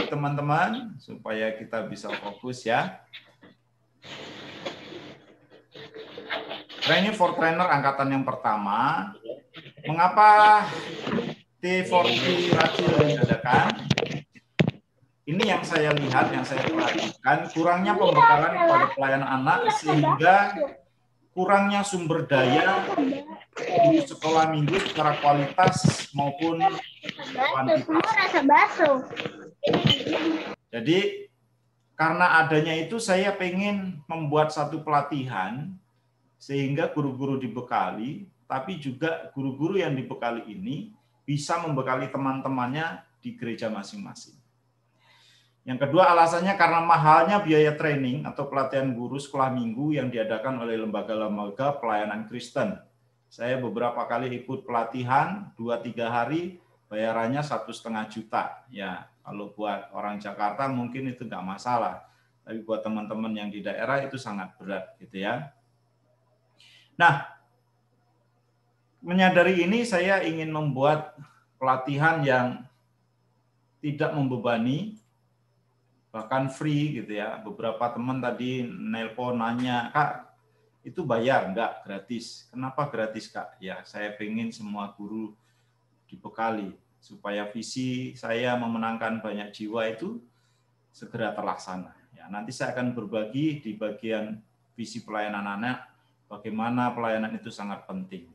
baik teman-teman, supaya kita bisa fokus ya. Training for Trainer angkatan yang pertama. Mengapa T40 Rachel diadakan? Ini yang saya lihat, yang saya perhatikan, kurangnya pembekalan kepada pelayan anak sehingga kurangnya sumber daya di sekolah minggu secara kualitas maupun kuantitas. Jadi karena adanya itu saya pengen membuat satu pelatihan sehingga guru-guru dibekali, tapi juga guru-guru yang dibekali ini bisa membekali teman-temannya di gereja masing-masing. Yang kedua alasannya karena mahalnya biaya training atau pelatihan guru sekolah minggu yang diadakan oleh lembaga-lembaga pelayanan Kristen. Saya beberapa kali ikut pelatihan 2-3 hari, bayarannya 1,5 juta. Ya, kalau buat orang Jakarta mungkin itu nggak masalah, tapi buat teman-teman yang di daerah itu sangat berat, gitu ya. Nah, menyadari ini saya ingin membuat pelatihan yang tidak membebani, bahkan free gitu ya. Beberapa teman tadi nelpon nanya, Kak, itu bayar? Enggak, gratis. Kenapa gratis, Kak? Ya, saya pengen semua guru dibekali supaya visi saya memenangkan banyak jiwa itu segera terlaksana. Ya, nanti saya akan berbagi di bagian visi pelayanan anak, bagaimana pelayanan itu sangat penting.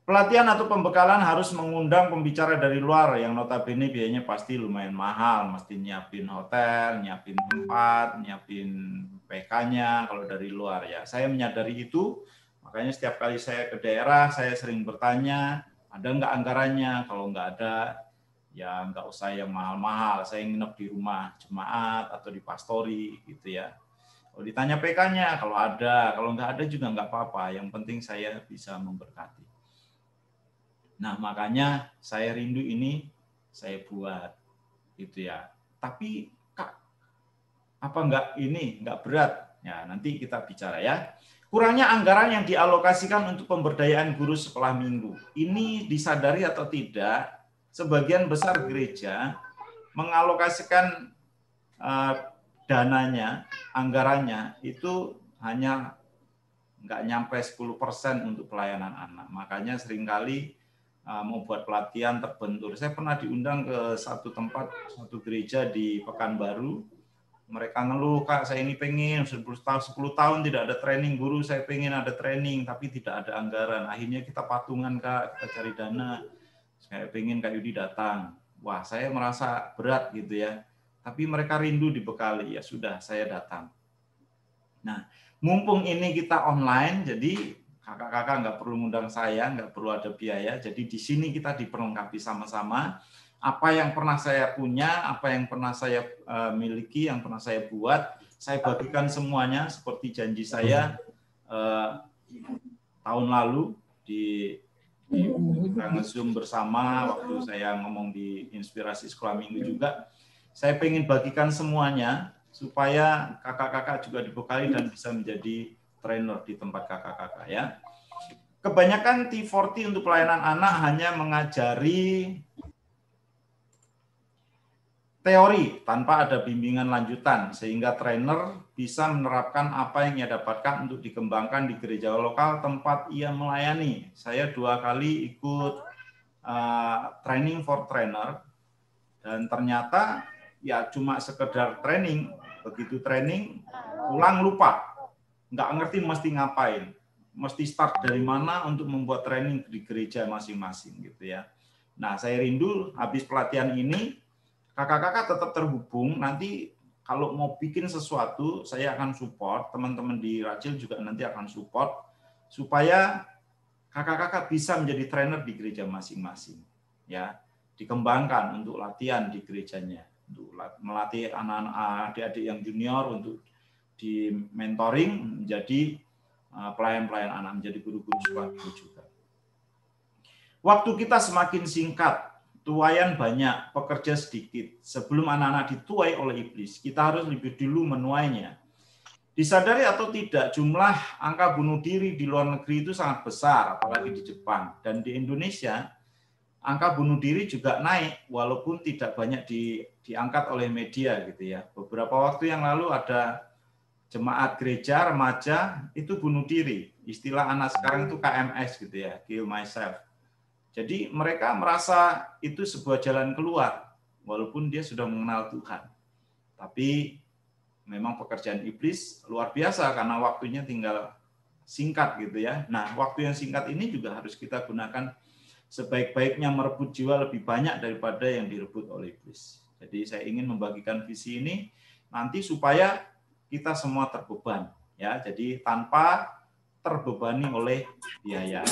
Pelatihan atau pembekalan harus mengundang pembicara dari luar yang notabene biayanya pasti lumayan mahal, mesti nyiapin hotel, nyiapin tempat, nyiapin PK-nya kalau dari luar ya. Saya menyadari itu, makanya setiap kali saya ke daerah saya sering bertanya, ada nggak anggarannya? Kalau nggak ada, ya nggak usah yang mahal-mahal. Saya nginep di rumah jemaat atau di pastori gitu ya. Kalau ditanya PK-nya, kalau ada, kalau nggak ada juga nggak apa-apa. Yang penting saya bisa memberkati. Nah, makanya saya rindu ini saya buat gitu ya. Tapi Kak, apa nggak berat? Ya, nanti kita bicara ya. Kurangnya anggaran yang dialokasikan untuk pemberdayaan guru sekolah minggu. Ini disadari atau tidak, sebagian besar gereja mengalokasikan dananya, anggarannya itu hanya nggak nyampe 10% untuk pelayanan anak. Makanya seringkali mau buat pelatihan terbentur. Saya pernah diundang ke satu tempat, satu gereja di Pekanbaru. Mereka ngeluh, Kak, saya ini pengen 10 tahun tidak ada training guru, saya pengen ada training, tapi tidak ada anggaran. Akhirnya kita patungan, Kak, kita cari dana. Saya pengen Kak Yudi datang. Wah, saya merasa berat gitu ya. Tapi mereka rindu dibekali, ya sudah, saya datang. Nah, mumpung ini kita online, jadi kakak-kakak nggak perlu ngundang saya, nggak perlu ada biaya. Jadi di sini kita diperlengkapi sama-sama. Apa yang pernah saya punya, apa yang pernah saya miliki, yang pernah saya buat, saya bagikan semuanya seperti janji saya tahun lalu di kita nge-zoom bersama waktu saya ngomong di Inspirasi Sekolah Minggu juga. Saya pengen bagikan semuanya supaya kakak-kakak juga dibekali dan bisa menjadi trainer di tempat kakak-kakak ya. Kebanyakan T40 untuk pelayanan anak hanya mengajari teori tanpa ada bimbingan lanjutan sehingga trainer bisa menerapkan apa yang ia dapatkan untuk dikembangkan di gereja lokal tempat ia melayani. Saya 2 kali ikut training for trainer dan ternyata ya cuma sekedar training, begitu training pulang lupa, nggak ngerti mesti ngapain, mesti start dari mana untuk membuat training di gereja masing-masing gitu ya. Nah, saya rindu habis pelatihan ini kakak-kakak tetap terhubung, nanti kalau mau bikin sesuatu saya akan support, teman-teman di Rachel juga nanti akan support supaya kakak-kakak bisa menjadi trainer di gereja masing-masing ya, dikembangkan untuk latihan di gerejanya, untuk melatih anak-anak adik-adik yang junior untuk di mentoring menjadi pelayan-pelayan anak, menjadi guru-guru sekolah juga. Waktu kita semakin singkat, tuaian banyak, pekerja sedikit. Sebelum anak-anak dituai oleh iblis, kita harus lebih dulu menuainya. Disadari atau tidak, jumlah angka bunuh diri di luar negeri itu sangat besar, apalagi di Jepang. Dan di Indonesia, angka bunuh diri juga naik walaupun tidak banyak diangkat oleh media gitu ya. Beberapa waktu yang lalu ada jemaat gereja remaja itu bunuh diri. Istilah anak sekarang itu KMS gitu ya, kill myself. Jadi mereka merasa itu sebuah jalan keluar walaupun dia sudah mengenal Tuhan. Tapi memang pekerjaan iblis luar biasa karena waktunya tinggal singkat gitu ya. Nah, waktu yang singkat ini juga harus kita gunakan sebaik-baiknya, merebut jiwa lebih banyak daripada yang direbut oleh iblis. Jadi saya ingin membagikan visi ini nanti supaya kita semua terbeban ya. Jadi tanpa terbebani oleh biaya.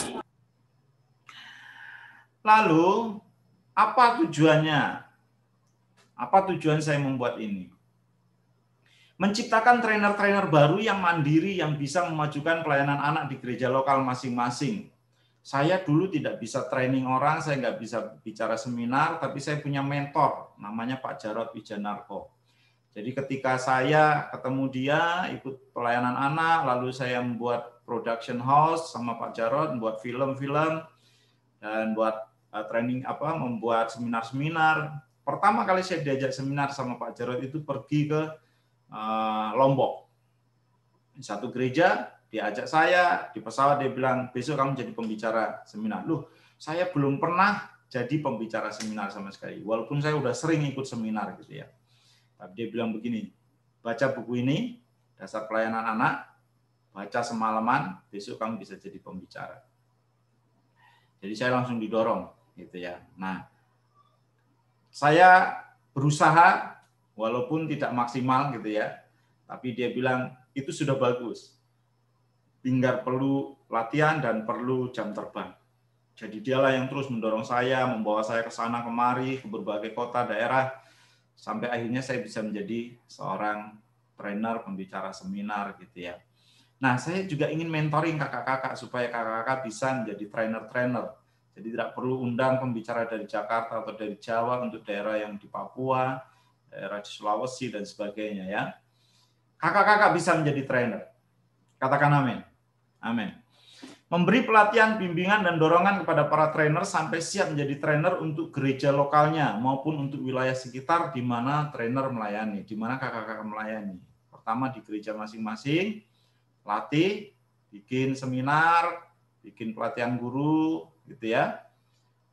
Lalu apa tujuannya? Apa tujuan saya membuat ini? Menciptakan trainer-trainer baru yang mandiri yang bisa memajukan pelayanan anak di gereja lokal masing-masing. Saya dulu tidak bisa training orang, saya nggak bisa bicara seminar, tapi saya punya mentor, namanya Pak Jarod Wijanarko. Jadi ketika saya ketemu dia, ikut pelayanan anak, lalu saya membuat production house sama Pak Jarod, membuat film-film, dan buat training membuat seminar-seminar. Pertama kali saya diajak seminar sama Pak Jarod itu pergi ke Lombok. Satu gereja, diajak saya, di pesawat dia bilang, besok kamu jadi pembicara seminar. Loh, saya belum pernah jadi pembicara seminar sama sekali, walaupun saya udah sering ikut seminar gitu ya. Tapi dia bilang begini, baca buku ini, Dasar Pelayanan Anak, baca semalaman, besok kamu bisa jadi pembicara. Jadi saya langsung didorong gitu ya. Nah, saya berusaha walaupun tidak maksimal gitu ya, tapi dia bilang itu sudah bagus. Tinggal perlu latihan dan perlu jam terbang. Jadi dialah yang terus mendorong saya, membawa saya ke sana kemari, ke berbagai kota, daerah, sampai akhirnya saya bisa menjadi seorang trainer, pembicara seminar gitu ya. Nah, saya juga ingin mentoring kakak-kakak supaya kakak-kakak bisa menjadi trainer-trainer. Jadi tidak perlu undang pembicara dari Jakarta atau dari Jawa untuk daerah yang di Papua, daerah di Sulawesi dan sebagainya ya. Kakak-kakak bisa menjadi trainer. Katakan amin. Amin. Memberi pelatihan, bimbingan, dan dorongan kepada para trainer sampai siap menjadi trainer untuk gereja lokalnya maupun untuk wilayah sekitar di mana trainer melayani, di mana kakak-kakak melayani. Pertama di gereja masing-masing, latih, bikin seminar, bikin pelatihan guru, gitu ya.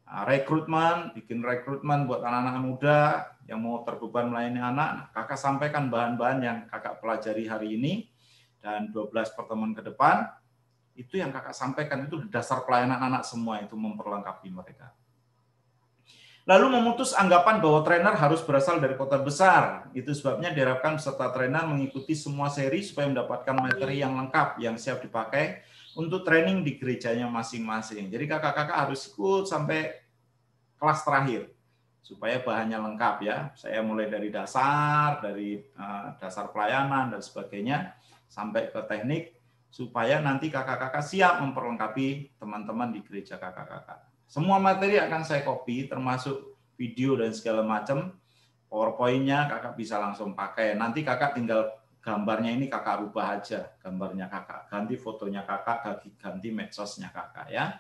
Rekrutmen, bikin rekrutmen buat anak-anak muda yang mau terbeban melayani anak. Kakak sampaikan bahan-bahan yang kakak pelajari hari ini dan 12 pertemuan ke depan. Itu yang kakak sampaikan itu dasar pelayanan anak semua, itu memperlengkapi mereka. Lalu memutus anggapan bahwa trainer harus berasal dari kota besar. Itu sebabnya diharapkan peserta trainer mengikuti semua seri supaya mendapatkan materi yang lengkap, yang siap dipakai untuk training di gerejanya masing-masing. Jadi kakak-kakak harus ikut sampai kelas terakhir supaya bahannya lengkap ya. Saya mulai dari dasar pelayanan dan sebagainya sampai ke teknik supaya nanti kakak-kakak siap memperlengkapi teman-teman di gereja kakak-kakak. Semua materi akan saya copy termasuk video dan segala macam. PowerPoint-nya kakak bisa langsung pakai. Nanti kakak tinggal gambarnya ini kakak rubah aja, gambarnya kakak, ganti fotonya kakak, ganti medsosnya kakak ya.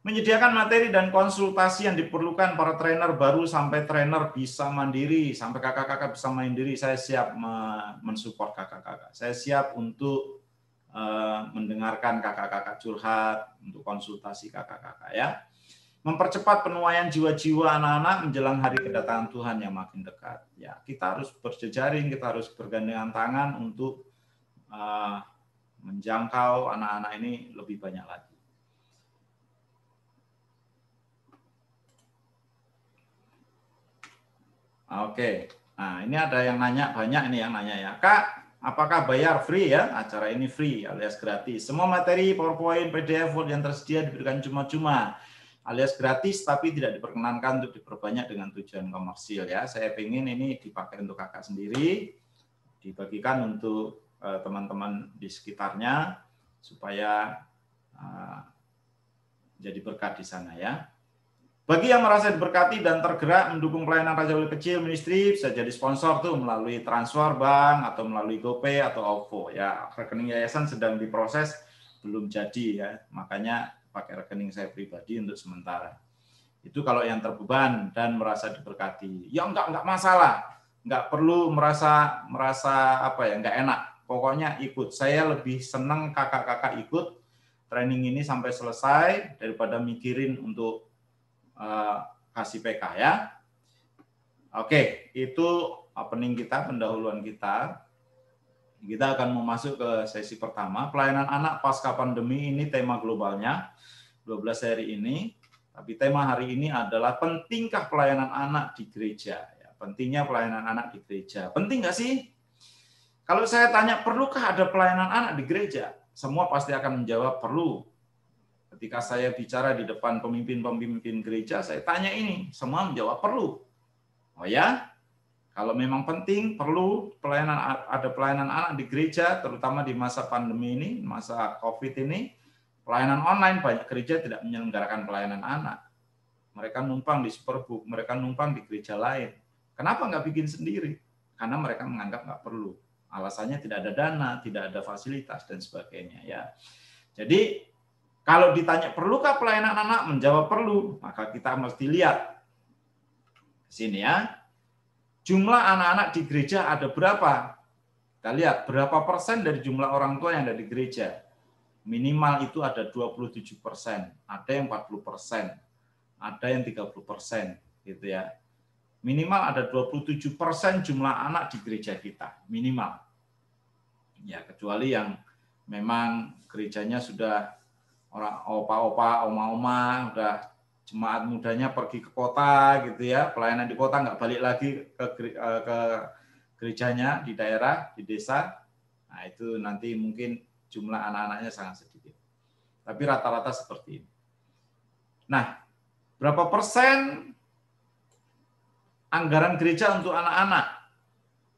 Menyediakan materi dan konsultasi yang diperlukan para trainer baru sampai trainer bisa mandiri, sampai kakak-kakak bisa mandiri, saya siap mensupport kakak-kakak. Saya siap untuk mendengarkan kakak-kakak curhat, untuk konsultasi kakak-kakak ya. Mempercepat penuaian jiwa-jiwa anak-anak menjelang hari kedatangan Tuhan yang makin dekat. Ya, kita harus berjejaring, kita harus bergandengan tangan untuk menjangkau anak-anak ini lebih banyak lagi. Oke, nah ini ada yang nanya, banyak ini yang nanya ya. Kak, apakah bayar free ya? Acara ini free alias gratis. Semua materi, PowerPoint, PDF, Word yang tersedia diberikan cuma-cuma alias gratis, tapi tidak diperkenankan untuk diperbanyak dengan tujuan komersil ya. Saya ingin ini dipakai untuk kakak sendiri, dibagikan untuk teman-teman di sekitarnya, supaya jadi berkat di sana ya. Bagi yang merasa diberkati dan tergerak mendukung pelayanan Raja Wali Kecil Ministry, bisa jadi sponsor tuh melalui transfer bank atau melalui GoPay atau OVO ya. Rekening yayasan sedang diproses, belum jadi ya. Makanya pakai rekening saya pribadi untuk sementara. Itu kalau yang terbeban dan merasa diberkati. Ya enggak masalah. Enggak perlu merasa apa ya, enggak enak. Pokoknya ikut. Saya lebih senang kakak-kakak ikut training ini sampai selesai daripada mikirin untuk kasih PK ya. Oke, itu opening kita, pendahuluan kita. Kita akan masuk ke sesi pertama, pelayanan anak pasca pandemi. Ini tema globalnya 12 hari ini. Tapi tema hari ini adalah pentingkah pelayanan anak di gereja. Ya, pentingnya pelayanan anak di gereja. Penting nggak sih? Kalau saya tanya, perlukah ada pelayanan anak di gereja? Semua pasti akan menjawab perlu. Ketika saya bicara di depan pemimpin-pemimpin gereja, saya tanya ini, semua menjawab perlu. Oh ya? Kalau memang penting, perlu ada pelayanan anak di gereja, terutama di masa pandemi ini, masa COVID ini, pelayanan online, banyak gereja tidak menyelenggarakan pelayanan anak. Mereka numpang di Superbook, mereka numpang di gereja lain. Kenapa nggak bikin sendiri? Karena mereka menganggap nggak perlu. Alasannya tidak ada dana, tidak ada fasilitas, dan sebagainya. Ya. Jadi, kalau ditanya perlukah pelayanan anak, menjawab perlu, maka kita mesti lihat. Sini ya. Jumlah anak-anak di gereja ada berapa? Kita lihat berapa persen dari jumlah orang tua yang ada di gereja. Minimal itu ada 27%, ada yang 40%, ada yang 30%, gitu ya. Minimal ada 27% jumlah anak di gereja kita, minimal. Ya, kecuali yang memang gerejanya sudah orang opa-opa, oma-oma, udah jemaat mudanya pergi ke kota gitu ya, pelayanan di kota nggak balik lagi ke gerejanya di daerah, di desa. Nah, itu nanti mungkin jumlah anak-anaknya sangat sedikit. Tapi rata-rata seperti ini. Nah, berapa persen anggaran gereja untuk anak-anak?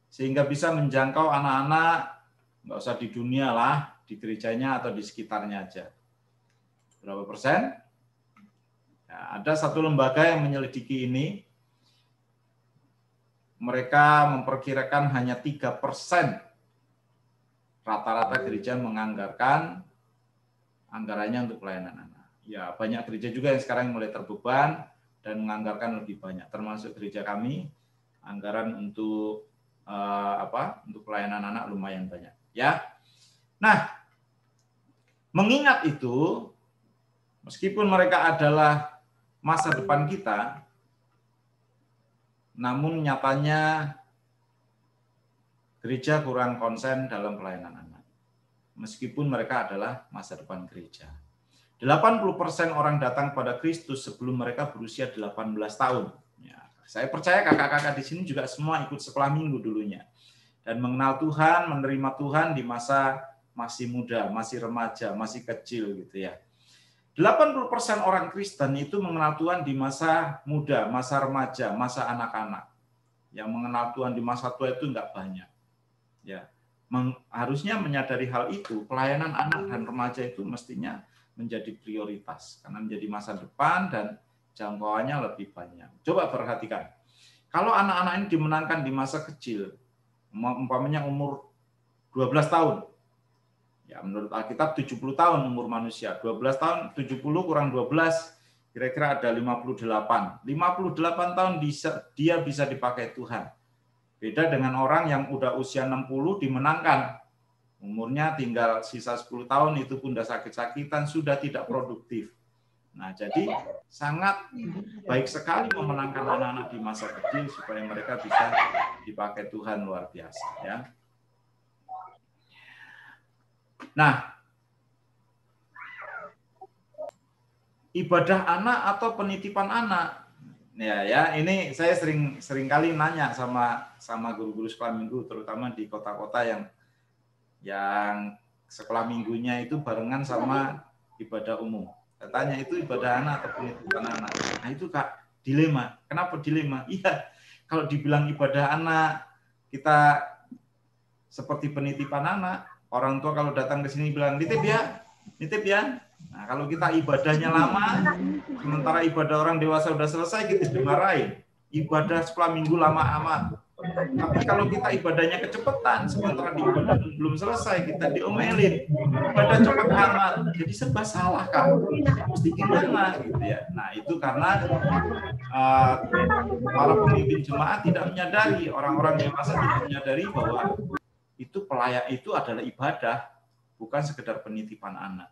Sehingga bisa menjangkau anak-anak, nggak usah di dunia lah, di gerejanya atau di sekitarnya aja. Berapa persen? Ya, ada satu lembaga yang menyelidiki ini. Mereka memperkirakan hanya 3% rata-rata gereja menganggarkan anggarannya untuk pelayanan anak. Ya, banyak gereja juga yang sekarang mulai terbeban dan menganggarkan lebih banyak. Termasuk gereja kami, anggaran untuk untuk pelayanan anak lumayan banyak. Ya. Nah, mengingat itu, meskipun mereka adalah masa depan kita, namun nyatanya gereja kurang konsen dalam pelayanan anak. Meskipun mereka adalah masa depan gereja. 80% orang datang pada Kristus sebelum mereka berusia 18 tahun. Ya, saya percaya kakak-kakak di sini juga semua ikut sekolah minggu dulunya. Dan mengenal Tuhan, menerima Tuhan di masa masih muda, masih remaja, masih kecil gitu ya. 80% orang Kristen itu mengenal Tuhan di masa muda, masa remaja, masa anak-anak. Yang mengenal Tuhan di masa tua itu enggak banyak. Ya, harusnya menyadari hal itu, pelayanan anak dan remaja itu mestinya menjadi prioritas karena menjadi masa depan dan jangkauannya lebih banyak. Coba perhatikan. Kalau anak-anak ini dimenangkan di masa kecil, umpamanya umur 12 tahun. Ya, menurut Alkitab 70 tahun umur manusia. 12 tahun, 70 kurang 12, kira-kira ada 58. 58 tahun dia bisa dipakai Tuhan. Beda dengan orang yang udah usia 60 dimenangkan. Umurnya tinggal sisa 10 tahun, itu pun udah sakit-sakitan, sudah tidak produktif. Nah, jadi sangat baik sekali memenangkan anak-anak di masa kecil supaya mereka bisa dipakai Tuhan luar biasa. Ya. Nah, ibadah anak atau penitipan anak, ya ini saya sering kali nanya sama guru-guru sekolah minggu, terutama di kota-kota yang sekolah minggunya itu barengan sama ibadah umum. Saya tanya, itu ibadah anak atau penitipan anak? Nah itu Kak, dilema. Kenapa dilema? Iya, kalau dibilang ibadah anak, kita seperti penitipan anak. Orang tua kalau datang ke sini bilang, nitip ya. Nah, kalau kita ibadahnya lama, sementara ibadah orang dewasa udah selesai, kita dimarahin. Ibadah sekolah minggu lama amat. Tapi kalau kita ibadahnya kecepatan, sementara di ibadah belum selesai, kita diomelin, ibadah cepat amat, jadi serba salah kan? Mesti gimana gitu ya? Nah itu karena para pemimpin jemaat tidak menyadari, orang-orang dewasa tidak menyadari bahwa itu adalah ibadah, bukan sekedar penitipan anak.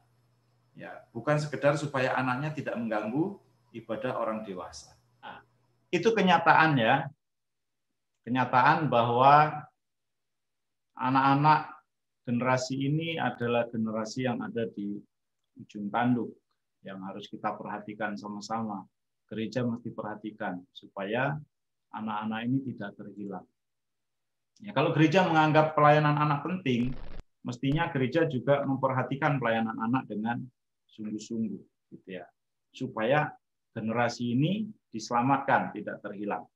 Ya, bukan sekedar supaya anaknya tidak mengganggu ibadah orang dewasa. Nah, itu kenyataan ya. Kenyataan bahwa anak-anak generasi ini adalah generasi yang ada di ujung tanduk yang harus kita perhatikan sama-sama. Gereja mesti perhatikan supaya anak-anak ini tidak terhilang. Ya, kalau gereja menganggap pelayanan anak penting, mestinya gereja juga memperhatikan pelayanan anak dengan sungguh-sungguh, gitu ya, supaya generasi ini diselamatkan, tidak terhilang.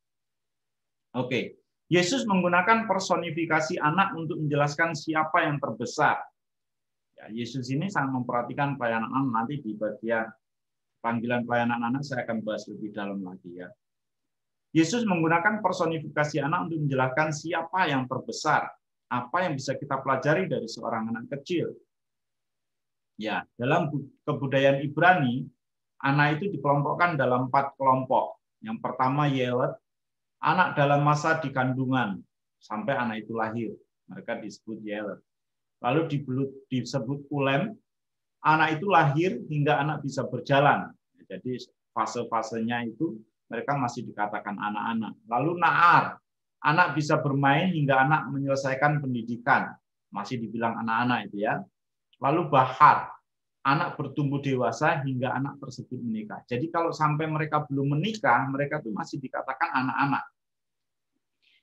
Oke, Yesus menggunakan personifikasi anak untuk menjelaskan siapa yang terbesar. Ya, Yesus ini sangat memperhatikan pelayanan anak. Nanti di bagian panggilan pelayanan anak saya akan bahas lebih dalam lagi ya. Yesus menggunakan personifikasi anak untuk menjelaskan siapa yang terbesar, apa yang bisa kita pelajari dari seorang anak kecil. Ya, dalam kebudayaan Ibrani, anak itu dikelompokkan dalam 4 kelompok. Yang pertama Yelet, anak dalam masa dikandungan sampai anak itu lahir, mereka disebut Yelet. Lalu disebut Ulem, anak itu lahir hingga anak bisa berjalan. Jadi fase-fasenya itu mereka masih dikatakan anak-anak. Lalu Naar, anak bisa bermain hingga anak menyelesaikan pendidikan, masih dibilang anak-anak itu ya. Lalu Bahar, anak bertumbuh dewasa hingga anak tersebut menikah. Jadi kalau sampai mereka belum menikah, mereka itu masih dikatakan anak-anak.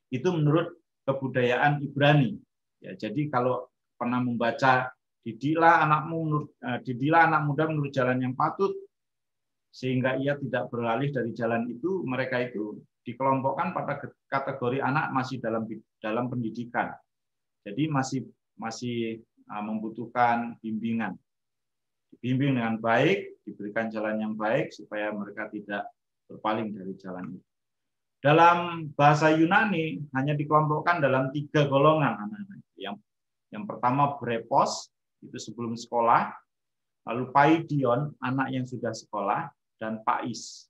Itu menurut kebudayaan Ibrani. Ya, jadi kalau pernah membaca didiklah anak muda menurut jalan yang patut sehingga ia tidak beralih dari jalan itu, mereka itu dikelompokkan pada kategori anak masih dalam pendidikan. Jadi masih membutuhkan bimbingan. Dibimbing dengan baik, diberikan jalan yang baik supaya mereka tidak berpaling dari jalan itu. Dalam bahasa Yunani hanya dikelompokkan dalam 3 golongan anak-anak. Yang pertama brepos, itu sebelum sekolah, lalu paidion, anak yang sudah sekolah, dan pais,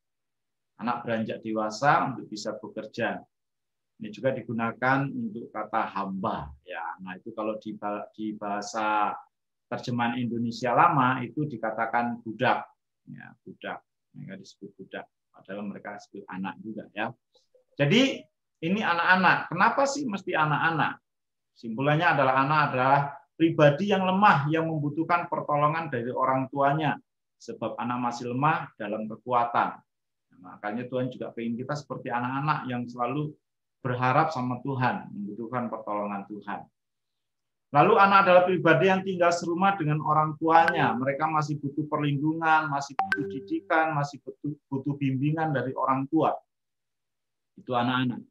anak beranjak dewasa untuk bisa bekerja. Ini juga digunakan untuk kata hamba. Ya, nah itu kalau di bahasa terjemahan Indonesia lama itu dikatakan budak. Ya, budak. Mereka disebut budak. Padahal mereka disebut anak juga ya. Jadi ini anak-anak. Kenapa sih mesti anak-anak? Simpulannya adalah anak adalah pribadi yang lemah yang membutuhkan pertolongan dari orang tuanya. Sebab anak masih lemah dalam kekuatan. Makanya Tuhan juga ingin kita seperti anak-anak yang selalu berharap sama Tuhan, membutuhkan pertolongan Tuhan. Lalu anak adalah pribadi yang tinggal serumah dengan orang tuanya. Mereka masih butuh perlindungan, masih butuh didikan, masih butuh bimbingan dari orang tua. Itu anak-anak.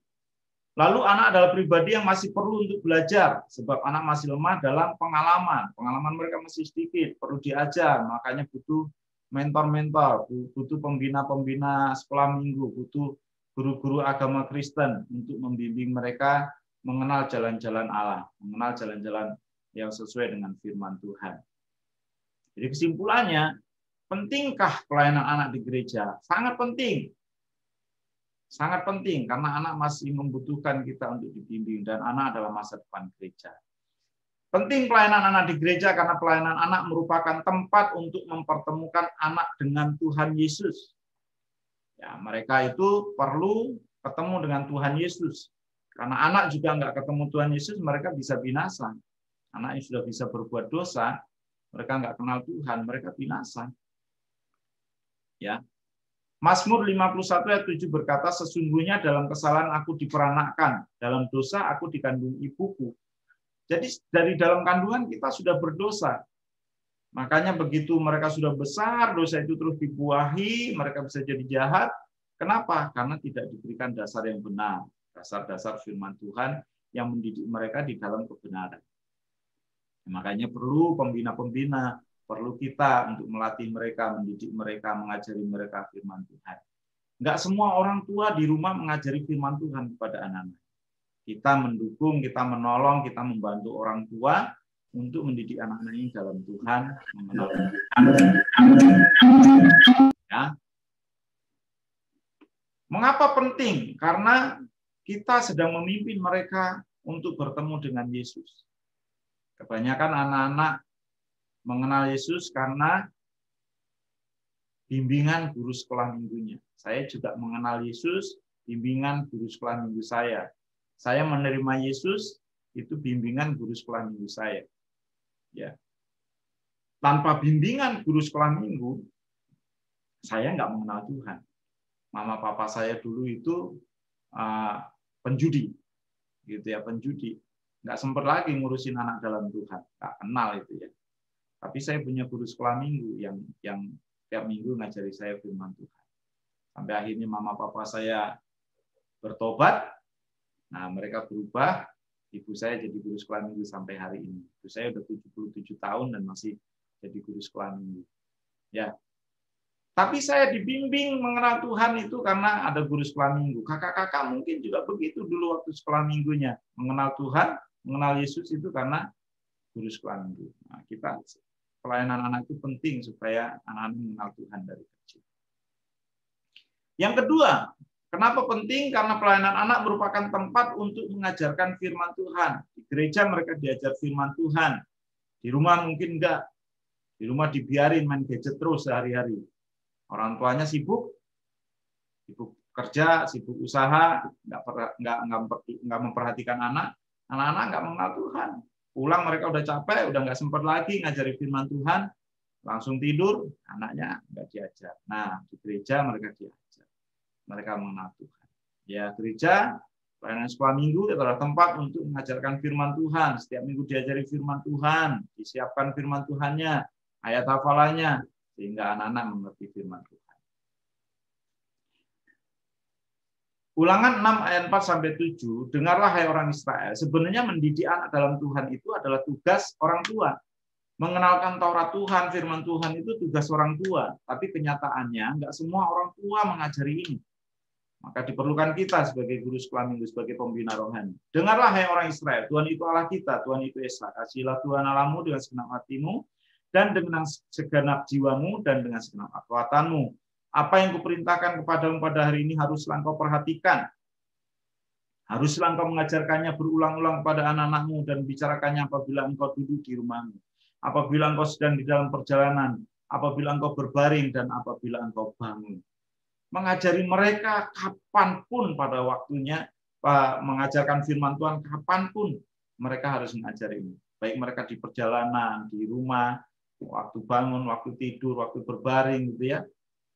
Lalu anak adalah pribadi yang masih perlu untuk belajar, sebab anak masih lemah dalam pengalaman. Pengalaman mereka masih sedikit, perlu diajar, makanya butuh mentor-mentor, butuh pembina-pembina sekolah minggu, butuh guru-guru agama Kristen untuk membimbing mereka mengenal jalan-jalan Allah, mengenal jalan-jalan yang sesuai dengan firman Tuhan. Jadi kesimpulannya, pentingkah pelayanan anak di gereja? Sangat penting. Sangat penting karena anak masih membutuhkan kita untuk dibimbing dan anak adalah masa depan gereja. Penting pelayanan anak di gereja karena pelayanan anak merupakan tempat untuk mempertemukan anak dengan Tuhan Yesus. Ya, mereka itu perlu ketemu dengan Tuhan Yesus. Karena anak juga nggak ketemu Tuhan Yesus, mereka bisa binasa. Anak yang sudah bisa berbuat dosa, mereka nggak kenal Tuhan, mereka binasa. Ya. Mazmur 51 ayat 7 berkata, sesungguhnya dalam kesalahan aku diperanakkan, dalam dosa aku dikandung ibuku. Jadi dari dalam kandungan kita sudah berdosa. Makanya begitu mereka sudah besar, dosa itu terus dibuahi, mereka bisa jadi jahat. Kenapa? Karena tidak diberikan dasar yang benar. Dasar-dasar firman Tuhan yang mendidik mereka di dalam kebenaran. Makanya perlu pembina-pembina, perlu kita untuk melatih mereka, mendidik mereka, mengajari mereka firman Tuhan. Enggak semua orang tua di rumah mengajari firman Tuhan kepada anak-anak. Kita mendukung, kita menolong, kita membantu orang tua untuk mendidik anak-anak ini dalam Tuhan, mengenal Tuhan. Ya. Mengapa penting? Karena kita sedang memimpin mereka untuk bertemu dengan Yesus. Kebanyakan anak-anak mengenal Yesus karena bimbingan guru sekolah minggunya. Saya juga mengenal Yesus, bimbingan guru sekolah minggu saya. Saya menerima Yesus, itu bimbingan guru sekolah minggu saya. Ya. Tanpa bimbingan guru sekolah minggu, saya nggak mengenal Tuhan. Mama papa saya dulu itu penjudi, gitu ya, penjudi. Nggak sempat lagi ngurusin anak dalam Tuhan, nggak kenal itu ya. Tapi saya punya guru sekolah minggu yang tiap minggu ngajari saya firman Tuhan. Sampai akhirnya mama papa saya bertobat, nah mereka berubah, ibu saya jadi guru sekolah minggu sampai hari ini. Ibu saya udah 77 tahun dan masih jadi guru sekolah minggu. Ya. Tapi saya dibimbing mengenal Tuhan itu karena ada guru sekolah minggu. Kakak-kakak mungkin juga begitu dulu waktu sekolah minggunya. Mengenal Tuhan, mengenal Yesus itu karena guru sekolah minggu. Nah, kita pelayanan anak itu penting supaya anak-anak mengenal Tuhan dari kecil. Yang kedua, kenapa penting? Karena pelayanan anak merupakan tempat untuk mengajarkan firman Tuhan. Di gereja mereka diajar firman Tuhan. Di rumah mungkin enggak. Di rumah dibiarin main gadget terus sehari-hari. Orang tuanya sibuk kerja, sibuk usaha, nggak memperhatikan anak. Anak-anak nggak mengenal Tuhan. Pulang mereka udah capek, udah nggak sempat lagi ngajari firman Tuhan, langsung tidur, anaknya nggak diajar. Nah, di gereja mereka diajar. Mereka mengenal Tuhan. Ya, gereja, pelayanan sekolah minggu adalah tempat untuk mengajarkan firman Tuhan. Setiap minggu diajari firman Tuhan, disiapkan firman Tuhannya, ayat hafalannya, sehingga anak-anak mengerti firman Tuhan. Ulangan 6 ayat 4-7, dengarlah hai orang Israel, sebenarnya mendidik anak dalam Tuhan itu adalah tugas orang tua. Mengenalkan Taurat Tuhan, firman Tuhan itu tugas orang tua, tapi kenyataannya enggak semua orang tua mengajari ini. Maka diperlukan kita sebagai guru sekolah minggu, sebagai pembina rohani. Dengarlah hai orang Israel, Tuhan itu Allah kita, Tuhan itu Esa. Kasihilah Tuhan Allahmu dengan segenap hatimu, dan dengan segenap jiwamu, dan dengan segenap kekuatanmu. Apa yang kuperintahkan kepadamu pada hari ini haruslah engkau perhatikan. Haruslah engkau mengajarkannya berulang-ulang kepada anak-anakmu dan bicarakannya apabila engkau duduk di rumahmu, apabila engkau sedang di dalam perjalanan, apabila engkau berbaring, dan apabila engkau bangun. Mengajari mereka kapanpun pada waktunya, mengajarkan firman Tuhan kapanpun mereka harus mengajari ini. Baik mereka di perjalanan, di rumah, waktu bangun, waktu tidur, waktu berbaring, gitu ya.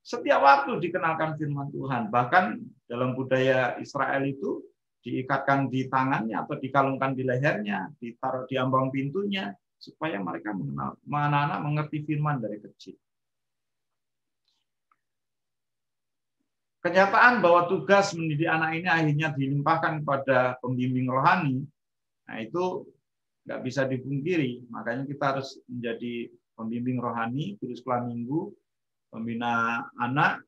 Setiap waktu dikenalkan firman Tuhan. Bahkan dalam budaya Israel itu diikatkan di tangannya atau dikalungkan di lehernya, ditaruh di ambang pintunya, supaya mereka mengenal, anak-anak mengerti firman dari kecil. Kenyataan bahwa tugas mendidik anak ini akhirnya dilimpahkan kepada pembimbing rohani, nah itu nggak bisa dipungkiri. Makanya kita harus menjadi pembimbing rohani, guru sekolah minggu, pembina anak,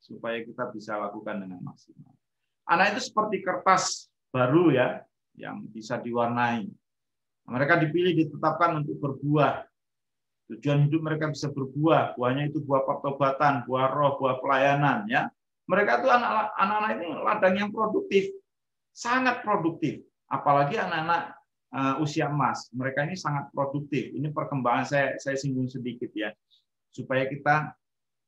supaya kita bisa lakukan dengan maksimal. Anak itu seperti kertas baru ya, yang bisa diwarnai. Mereka dipilih, ditetapkan untuk berbuah. Tujuan hidup mereka bisa berbuah. Buahnya itu buah pertobatan, buah roh, buah pelayanan. Ya, mereka itu anak-anak ini ladang yang produktif, sangat produktif. Apalagi anak-anak usia emas, mereka ini sangat produktif. Ini perkembangan saya singgung sedikit ya, supaya kita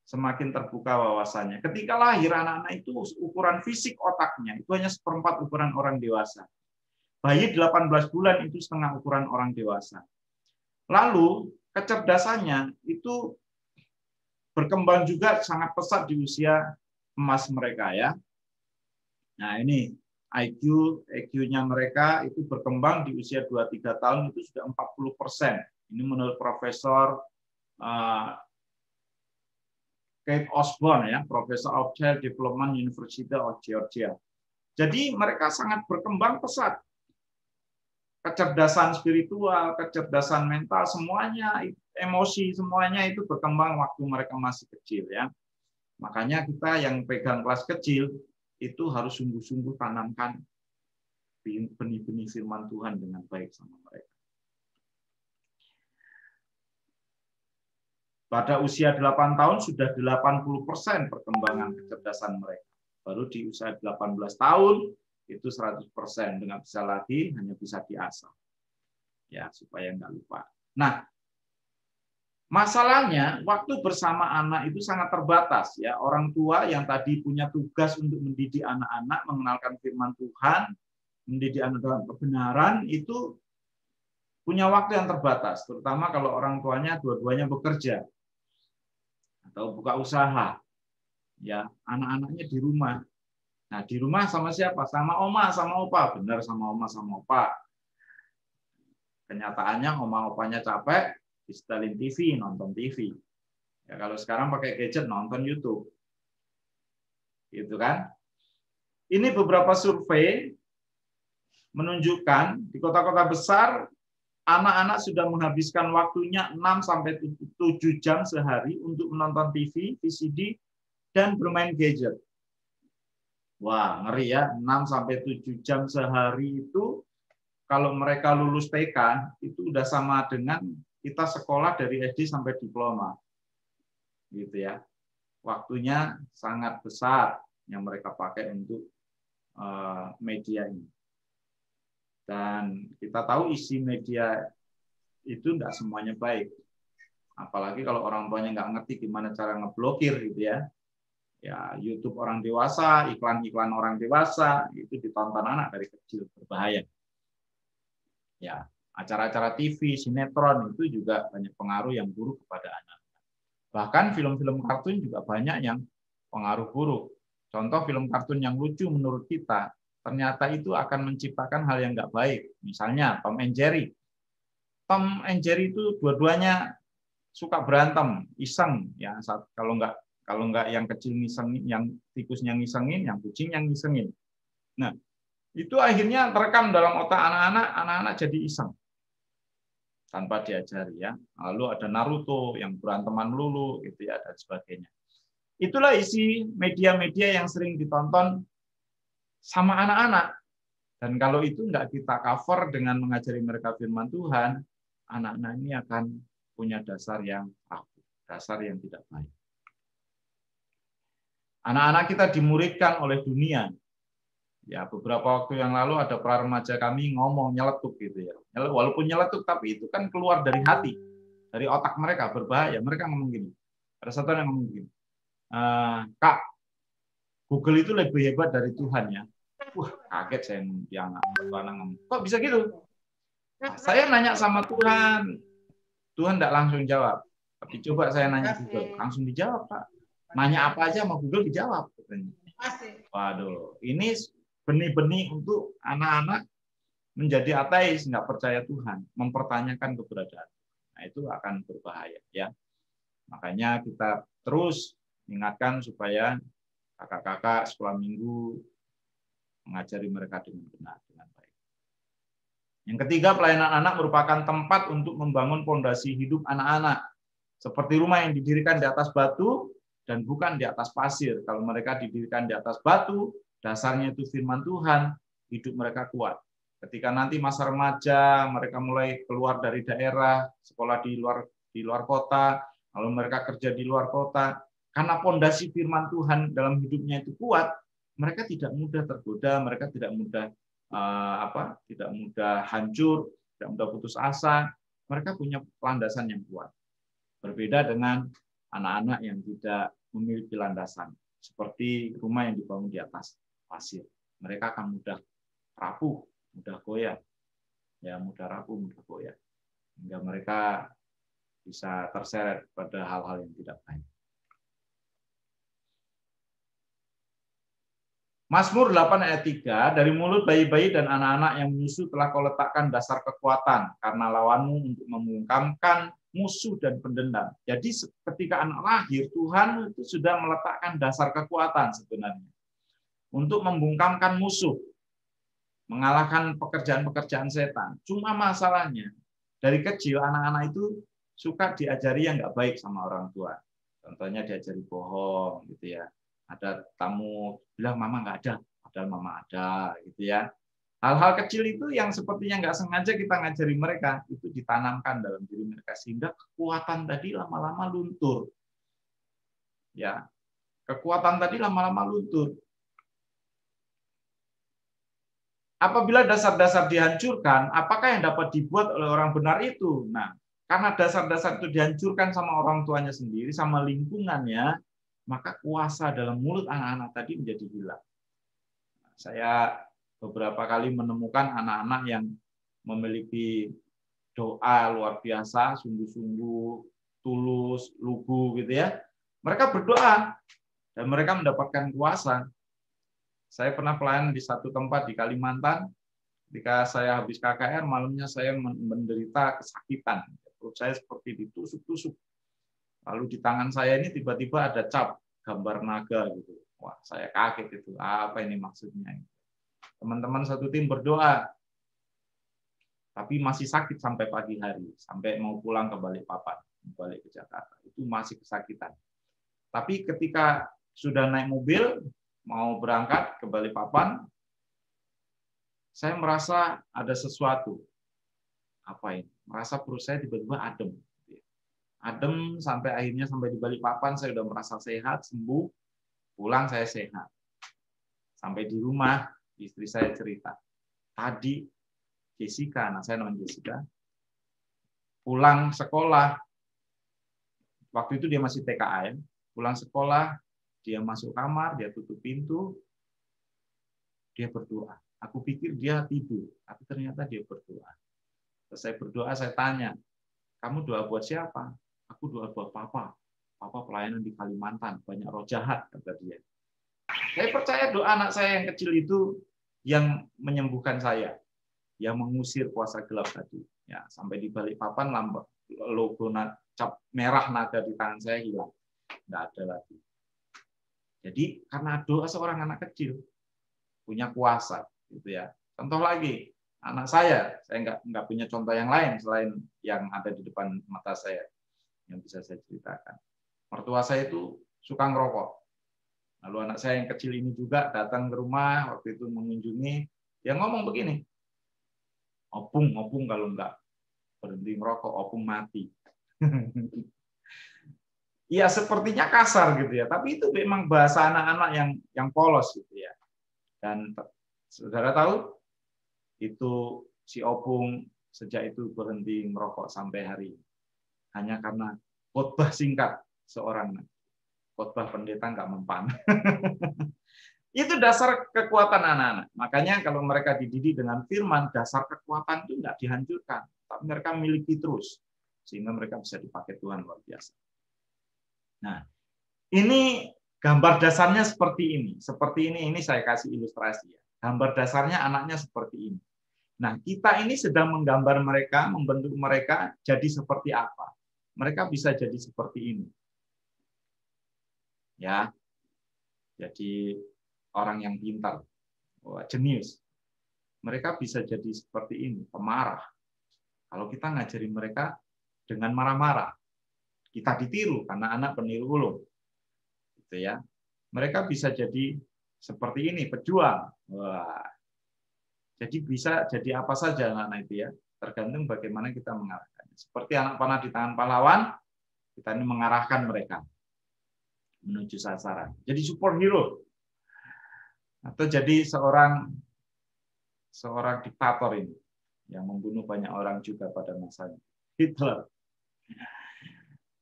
semakin terbuka wawasannya. Ketika lahir anak-anak itu ukuran fisik otaknya itu hanya 1/4 ukuran orang dewasa. Bayi 18 bulan itu setengah ukuran orang dewasa. Lalu kecerdasannya itu berkembang juga sangat pesat di usia emas mereka ya. Nah ini IQ-nya mereka itu berkembang di usia 2-3 tahun itu sudah 40%. Ini menurut Profesor Kate Osborne ya, Professor of Child Development University of Georgia. Jadi mereka sangat berkembang pesat. Kecerdasan spiritual, kecerdasan mental, semuanya, emosi semuanya itu berkembang waktu mereka masih kecil ya. Makanya kita yang pegang kelas kecil itu harus sungguh-sungguh tanamkan benih-benih firman Tuhan dengan baik sama mereka. Pada usia 8 tahun sudah 80% perkembangan kecerdasan mereka. Baru di usia 18 tahun itu 100%, dengan bisa lagi hanya bisa diasah. Ya, supaya nggak lupa. Nah, masalahnya waktu bersama anak itu sangat terbatas ya. Orang tua yang tadi punya tugas untuk mendidik anak-anak, mengenalkan firman Tuhan, mendidik anak dalam kebenaran, itu punya waktu yang terbatas, terutama kalau orang tuanya dua-duanya bekerja atau buka usaha. Ya, anak-anaknya di rumah. Nah, di rumah sama siapa? Sama oma, sama opa. Benar, sama oma, sama opa. Kenyataannya oma opanya capek, disetelin TV, nonton TV. Ya, kalau sekarang pakai gadget, nonton YouTube. Gitu kan? Ini beberapa survei menunjukkan di kota-kota besar anak-anak sudah menghabiskan waktunya 6-7 jam sehari untuk menonton TV, VCD, dan bermain gadget. Wah, ngeri ya, 6-7 jam sehari itu kalau mereka lulus TK itu udah sama dengan kita sekolah dari SD sampai diploma. Gitu ya. Waktunya sangat besar yang mereka pakai untuk media ini. Dan kita tahu isi media itu enggak semuanya baik. Apalagi kalau orang tuanya nggak ngerti gimana cara ngeblokir gitu ya. Ya, YouTube orang dewasa, iklan-iklan orang dewasa, itu ditonton anak dari kecil, berbahaya. Ya, acara-acara TV, sinetron itu juga banyak pengaruh yang buruk kepada anak. Bahkan film-film kartun juga banyak yang pengaruh buruk. Contoh film kartun yang lucu menurut kita, ternyata itu akan menciptakan hal yang nggak baik. Misalnya Tom and Jerry. Tom and Jerry itu dua-duanya suka berantem, iseng. Ya, kalau nggak yang kecil ngisengin, yang tikusnya ngisengin, yang kucing yang ngisengin. Nah, itu akhirnya terekam dalam otak anak-anak jadi iseng tanpa diajari ya. Lalu ada Naruto yang beranteman melulu, gitu ya, dan sebagainya. Itulah isi media-media yang sering ditonton sama anak-anak. Dan kalau itu nggak kita cover dengan mengajari mereka firman Tuhan, anak-anak ini akan punya dasar yang rapuh, dasar yang tidak baik. Anak-anak kita dimuridkan oleh dunia. Ya, beberapa waktu yang lalu ada para remaja kami ngomong nyeletuk gitu ya. Walaupun nyeletuk, tapi itu kan keluar dari hati, dari otak mereka, berbahaya. Mereka ngomong gini. Ada satu yang ngomong gini, Kak, Google itu lebih hebat dari Tuhan ya. Wah, kaget saya yang anak ngomong. Kok bisa gitu? Nah, saya nanya sama Tuhan. Tuhan tidak langsung jawab. Tapi coba saya nanya Google, langsung dijawab, Pak. Nanya apa aja sama Google dijawab. Waduh, ini benih-benih untuk anak-anak menjadi ateis, nggak percaya Tuhan, mempertanyakan keberadaan. Nah, itu akan berbahaya ya. Makanya kita terus ingatkan supaya kakak-kakak sekolah minggu mengajari mereka dengan benar, dengan baik. Yang ketiga, pelayanan anak merupakan tempat untuk membangun fondasi hidup anak-anak. Seperti rumah yang didirikan di atas batu dan bukan di atas pasir. Kalau mereka didirikan di atas batu, dasarnya itu firman Tuhan, hidup mereka kuat. Ketika nanti masa remaja, mereka mulai keluar dari daerah, sekolah di luar kota, lalu mereka kerja di luar kota, karena fondasi firman Tuhan dalam hidupnya itu kuat, mereka tidak mudah tergoda, mereka tidak mudah tidak mudah hancur, tidak mudah putus asa. Mereka punya landasan yang kuat. Berbeda dengan anak-anak yang tidak memiliki landasan, seperti rumah yang dibangun di atas pasir. Mereka akan mudah rapuh, mudah goyah, ya mudah rapuh, mudah goyah, hingga mereka bisa terseret pada hal-hal yang tidak baik. Mazmur 8 ayat 3, dari mulut bayi-bayi dan anak-anak yang menyusu telah kau letakkan dasar kekuatan, karena lawanmu untuk membungkamkan musuh dan pendendam. Jadi ketika anak lahir, Tuhan itu sudah meletakkan dasar kekuatan sebenarnya untuk membungkamkan musuh, mengalahkan pekerjaan-pekerjaan setan. Cuma masalahnya, dari kecil anak-anak itu suka diajari yang nggak baik sama orang tua. Contohnya diajari bohong, gitu ya. Ada tamu bilang mama nggak ada, padahal mama ada, gitu ya. Hal-hal kecil itu yang sepertinya nggak sengaja kita ngajari mereka, itu ditanamkan dalam diri mereka sehingga kekuatan tadi lama-lama luntur. Ya, kekuatan tadi lama-lama luntur. Apabila dasar-dasar dihancurkan, apakah yang dapat dibuat oleh orang benar itu? Nah, karena dasar-dasar itu dihancurkan sama orang tuanya sendiri, sama lingkungannya, maka kuasa dalam mulut anak-anak tadi menjadi hilang. Saya beberapa kali menemukan anak-anak yang memiliki doa luar biasa, sungguh-sungguh, tulus, lugu gitu ya. Mereka berdoa dan mereka mendapatkan kuasa. Saya pernah pelayanan di satu tempat di Kalimantan. Ketika saya habis KKR, malamnya saya menderita kesakitan. Perut saya seperti ditusuk-tusuk. Lalu di tangan saya ini tiba-tiba ada cap gambar naga gitu. Wah, saya kaget itu. Apa ini maksudnya? Teman-teman satu tim berdoa, tapi masih sakit sampai pagi hari, sampai mau pulang ke Balikpapan, balik ke Jakarta. Itu masih kesakitan. Tapi ketika sudah naik mobil, mau berangkat ke Balikpapan, saya merasa ada sesuatu. Apa ini? Merasa perut saya tiba-tiba adem. Adem sampai akhirnya sampai di Balikpapan, saya sudah merasa sehat, sembuh. Pulang saya sehat. Sampai di rumah, istri saya cerita. Tadi Jessica, anak saya namanya Jessica, pulang sekolah, waktu itu dia masih TKA, pulang sekolah, dia masuk kamar, dia tutup pintu, dia berdoa. Aku pikir dia tidur, tapi ternyata dia berdoa. Terus saya berdoa, saya tanya, kamu doa buat siapa? Aku doa buat papa. Papa pelayanan di Kalimantan, banyak roh jahat, kata dia. Saya percaya doa anak saya yang kecil itu yang menyembuhkan saya, yang mengusir kuasa gelap tadi. Ya, sampai di Balikpapan logo cap merah naga di tangan saya hilang, nggak ada lagi. Jadi karena doa seorang anak kecil punya kuasa, gitu ya. Contoh lagi, anak saya nggak punya contoh yang lain selain yang ada di depan mata saya yang bisa saya ceritakan. Mertua saya itu suka ngerokok. Lalu anak saya yang kecil ini juga datang ke rumah waktu itu mengunjungi, dia ngomong begini, opung kalau nggak berhenti merokok, opung mati. Ya sepertinya kasar gitu ya, tapi itu memang bahasa anak-anak yang polos gitu ya. Dan saudara tahu, itu si opung sejak itu berhenti merokok sampai hari ini. Hanya karena khotbah singkat seorang khotbah pendeta nggak mempan. Itu dasar kekuatan anak-anak. Makanya kalau mereka dididik dengan firman, dasar kekuatan itu nggak dihancurkan, tapi mereka miliki terus, sehingga mereka bisa dipakai Tuhan luar biasa. Nah, ini gambar dasarnya seperti ini. Seperti ini saya kasih ilustrasi ya. Gambar dasarnya anaknya seperti ini. Nah, kita ini sedang menggambar mereka, membentuk mereka jadi seperti apa. Mereka bisa jadi seperti ini. Ya, jadi orang yang pintar, jenius. Mereka bisa jadi seperti ini, pemarah. Kalau kita ngajari mereka dengan marah-marah, kita ditiru karena anak peniru ulung, gitu ya. Mereka bisa jadi seperti ini, pejuang. Wah. Jadi bisa jadi apa saja anak-anak itu ya, tergantung bagaimana kita mengarahkannya. Seperti anak panah di tangan pahlawan, kita ini mengarahkan mereka menuju sasaran. Jadi superhero atau jadi seorang diktator ini yang membunuh banyak orang juga pada masanya. Hitler.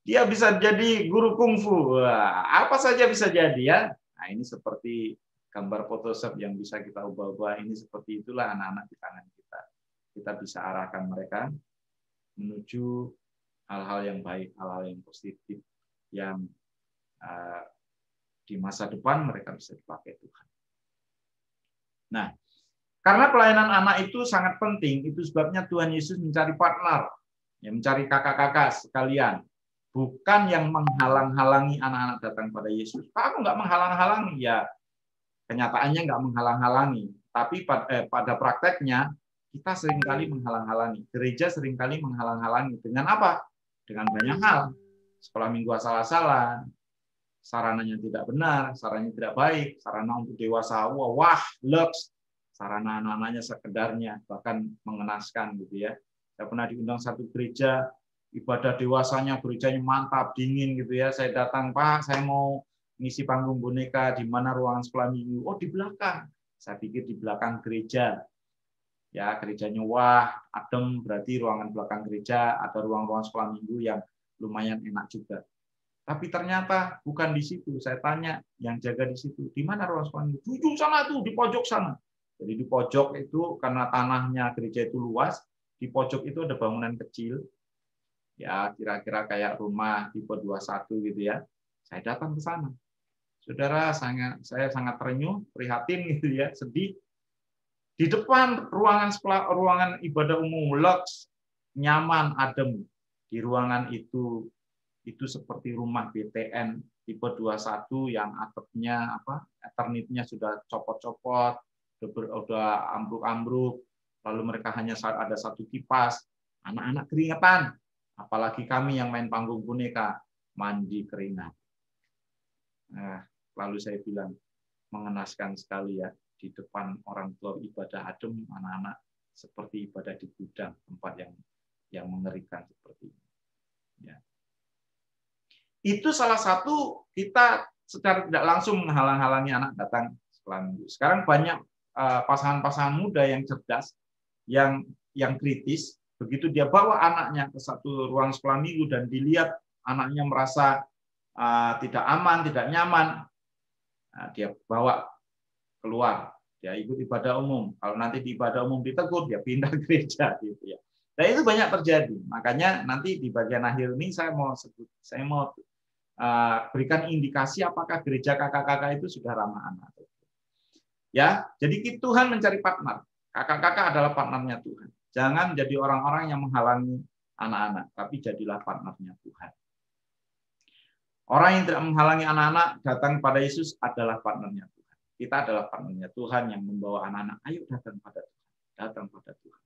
Dia bisa jadi guru kungfu. Wah, apa saja bisa jadi ya. Nah, ini seperti gambar Photoshop yang bisa kita ubah-ubah. Ini seperti itulah anak-anak di tangan kita. Kita bisa arahkan mereka menuju hal-hal yang baik, hal-hal yang positif, yang di masa depan mereka bisa dipakai Tuhan. Nah, karena pelayanan anak itu sangat penting, itu sebabnya Tuhan Yesus mencari partner, yang mencari kakak-kakak sekalian, bukan yang menghalang-halangi anak-anak datang pada Yesus. Aku nggak menghalang-halangi, ya kenyataannya nggak menghalang-halangi, tapi pada prakteknya kita seringkali menghalang-halangi. Gereja seringkali menghalang-halangi dengan apa? Dengan banyak hal. Sekolah minggu asal-asalan, sarananya tidak benar, sarananya tidak baik, sarana untuk dewasa, wah, lux, sarana anak-anaknya sekedarnya, bahkan mengenaskan gitu ya. Saya pernah diundang satu gereja, ibadah dewasanya, gerejanya mantap, dingin gitu ya. Saya datang, Pak, saya mau ngisi panggung boneka, di mana ruangan sekolah minggu? Oh, di belakang. Saya pikir di belakang gereja. Ya, gerejanya wah, adem, berarti ruangan belakang gereja ada ruang-ruang sekolah minggu yang lumayan enak juga. Tapi ternyata bukan di situ. Saya tanya yang jaga di situ, di mana ruang sekolah minggu? Di sana tuh, di pojok sana. Jadi di pojok itu karena tanahnya gereja itu luas, di pojok itu ada bangunan kecil, ya kira-kira kayak rumah tipe 21 gitu ya. Saya datang ke sana. Saudara, saya sangat terenyuh, prihatin gitu ya, sedih. Di depan ruangan ibadah umum, lux, nyaman, adem. Di ruangan itu seperti rumah BTN tipe 21 yang atapnya eternitnya sudah copot-copot, udah ambruk-ambruk, lalu mereka hanya ada satu kipas, anak-anak keringetan, apalagi kami yang main panggung boneka, mandi keringat. Lalu saya bilang, mengenaskan sekali ya, di depan orang tua ibadah adem, anak-anak seperti ibadah di gudang, tempat yang mengerikan seperti ini. Ya. Itu salah satu kita secara tidak langsung menghalang-halangi anak datang sekolah minggu. Sekarang banyak pasangan-pasangan muda yang cerdas, yang kritis, begitu dia bawa anaknya ke satu ruang sekolah minggu dan dilihat anaknya merasa tidak aman, tidak nyaman, dia bawa keluar, dia ikut ibadah umum. Kalau nanti di ibadah umum ditegur, dia pindah gereja gitu ya. Dan itu banyak terjadi. Makanya nanti di bagian akhir ini saya mau berikan indikasi apakah gereja kakak-kakak itu sudah ramah anak. Ya, jadi Tuhan mencari partner. Kakak-kakak adalah partnernya Tuhan. Jangan jadi orang-orang yang menghalangi anak-anak, tapi jadilah partnernya Tuhan. Orang yang tidak menghalangi anak-anak datang pada Yesus adalah partnernya Tuhan. Kita adalah partnernya Tuhan yang membawa anak-anak, ayo datang pada Tuhan. Datang pada Tuhan.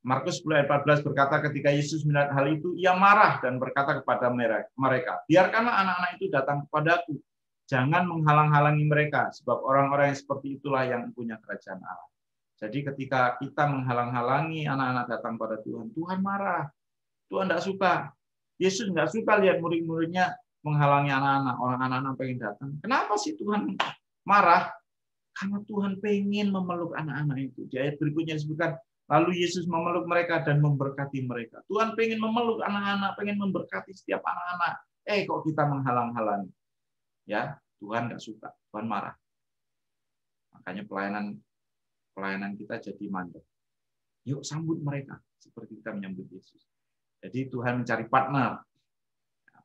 Markus 10 ayat 14 berkata, ketika Yesus melihat hal itu, ia marah dan berkata kepada mereka, biarkanlah anak-anak itu datang kepadaku. Jangan menghalang-halangi mereka, sebab orang-orang yang seperti itulah yang punya kerajaan Allah. Jadi ketika kita menghalang-halangi anak-anak datang pada Tuhan, Tuhan marah. Tuhan tidak suka. Yesus tidak suka lihat murid-muridnya menghalangi anak-anak. Orang anak-anak pengen datang. Kenapa sih Tuhan marah? Karena Tuhan pengen memeluk anak-anak itu. Di ayat berikutnya disebutkan, lalu Yesus memeluk mereka dan memberkati mereka. Tuhan pengen memeluk anak-anak, pengen memberkati setiap anak-anak. Kok kita menghalang-halangi? Ya, Tuhan nggak suka, Tuhan marah. Makanya pelayanan kita jadi mandek. Yuk sambut mereka seperti kita menyambut Yesus. Jadi Tuhan mencari partner.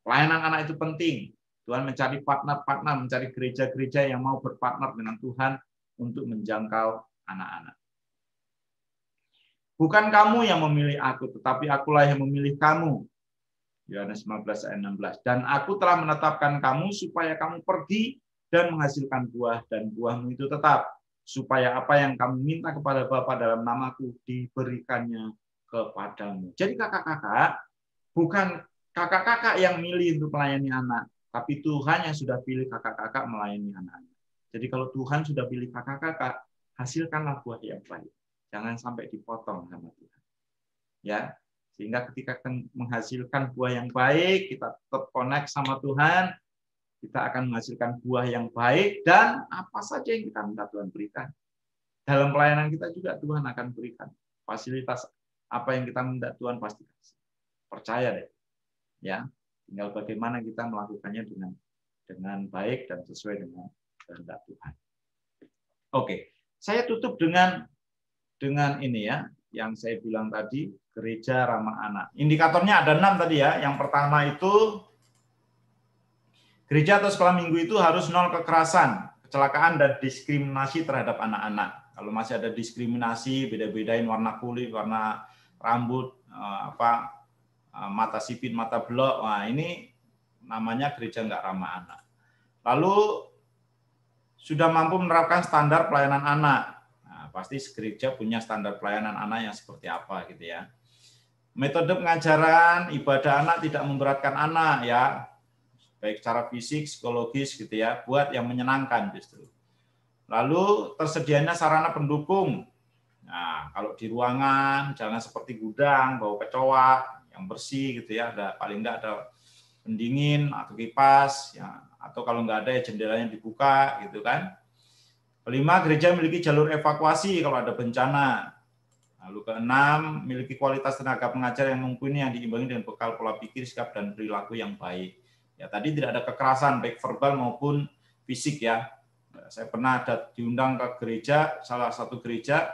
Pelayanan anak itu penting. Tuhan mencari partner-partner, mencari gereja-gereja yang mau berpartner dengan Tuhan untuk menjangkau anak-anak. Bukan kamu yang memilih aku, tetapi akulah yang memilih kamu. Yohanes 15 ayat 16. Dan aku telah menetapkan kamu supaya kamu pergi dan menghasilkan buah, dan buahmu itu tetap, supaya apa yang kamu minta kepada Bapa dalam namaku diberikannya kepadamu. Jadi kakak-kakak, bukan kakak-kakak yang milih untuk melayani anak, tapi Tuhan yang sudah pilih kakak-kakak melayani anak-anak. Jadi kalau Tuhan sudah pilih kakak-kakak, hasilkanlah buah yang baik. Jangan sampai dipotong sama Tuhan. Ya, sehingga ketika menghasilkan buah yang baik, kita tetap connect sama Tuhan, kita akan menghasilkan buah yang baik, dan apa saja yang kita minta Tuhan berikan. Dalam pelayanan kita juga Tuhan akan berikan. Fasilitas apa yang kita minta Tuhan pasti kasih. Percaya deh. Ya, tinggal bagaimana kita melakukannya dengan baik dan sesuai dengan kehendak Tuhan. Oke, saya tutup dengan ini ya, yang saya bilang tadi, gereja ramah anak. Indikatornya ada 6 tadi ya. Yang pertama itu gereja atau sekolah minggu itu harus nol kekerasan, kecelakaan, dan diskriminasi terhadap anak-anak. Kalau masih ada diskriminasi, beda-bedain warna kulit, warna rambut, mata sipit, mata belok, nah ini namanya gereja nggak ramah anak. Lalu sudah mampu menerapkan standar pelayanan anak. Nah, pasti gereja punya standar pelayanan anak yang seperti apa gitu ya. Metode pengajaran ibadah anak tidak memberatkan anak ya, baik secara fisik, psikologis gitu ya, buat yang menyenangkan justru. Lalu tersedianya sarana pendukung. Nah, kalau di ruangan jangan seperti gudang, bau kecoa, yang bersih gitu ya. Ada paling enggak ada pendingin atau kipas, ya. Atau kalau nggak ada ya jendelanya dibuka gitu kan. Kelima, gereja memiliki jalur evakuasi kalau ada bencana. Lalu keenam, memiliki kualitas tenaga pengajar yang mumpuni yang diimbangi dengan bekal pola pikir, sikap, dan perilaku yang baik. Ya, tadi tidak ada kekerasan, baik verbal maupun fisik ya. Saya pernah ada diundang ke gereja, salah satu gereja,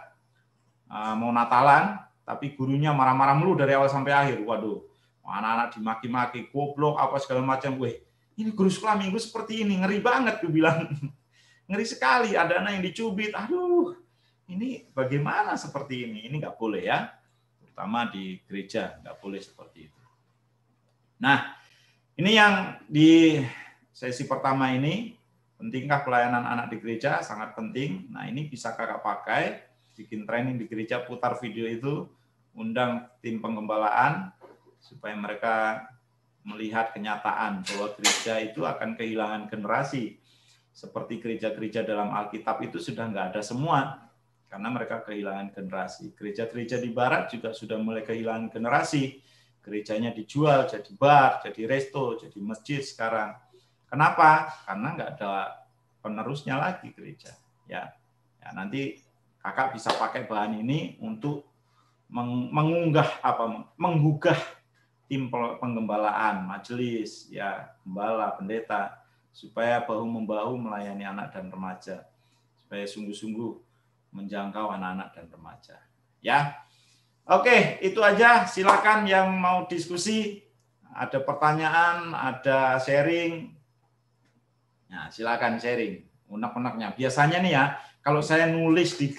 mau Natalan, tapi gurunya marah-marah mulu dari awal sampai akhir. Waduh, anak-anak dimaki-maki, goblok, apa segala macam. Weh, ini guru sekolah minggu seperti ini, ngeri banget, gue bilang. Ngeri sekali, ada anak yang dicubit. Aduh, ini bagaimana seperti ini? Ini nggak boleh ya, terutama di gereja, nggak boleh seperti itu. Nah, ini yang di sesi pertama ini, pentingkah pelayanan anak di gereja? Sangat penting. Nah, ini bisa kakak pakai, bikin training di gereja, putar video itu, undang tim penggembalaan, supaya mereka melihat kenyataan bahwa gereja itu akan kehilangan generasi. Seperti gereja-gereja dalam Alkitab itu sudah nggak ada semua, karena mereka kehilangan generasi. Gereja-gereja di Barat juga sudah mulai kehilangan generasi. Gerejanya dijual jadi bar, jadi resto, jadi masjid sekarang. Kenapa? Karena nggak ada penerusnya lagi gereja. Ya, nanti kakak bisa pakai bahan ini untuk menggugah tim penggembalaan, majelis, ya gembala, pendeta, supaya bahu-membahu melayani anak dan remaja, supaya sungguh-sungguh menjangkau anak-anak dan remaja. Ya, oke, itu aja. Silakan yang mau diskusi, ada pertanyaan, ada sharing. Nah, silakan sharing unek-uneknya. Biasanya nih ya, kalau saya nulis di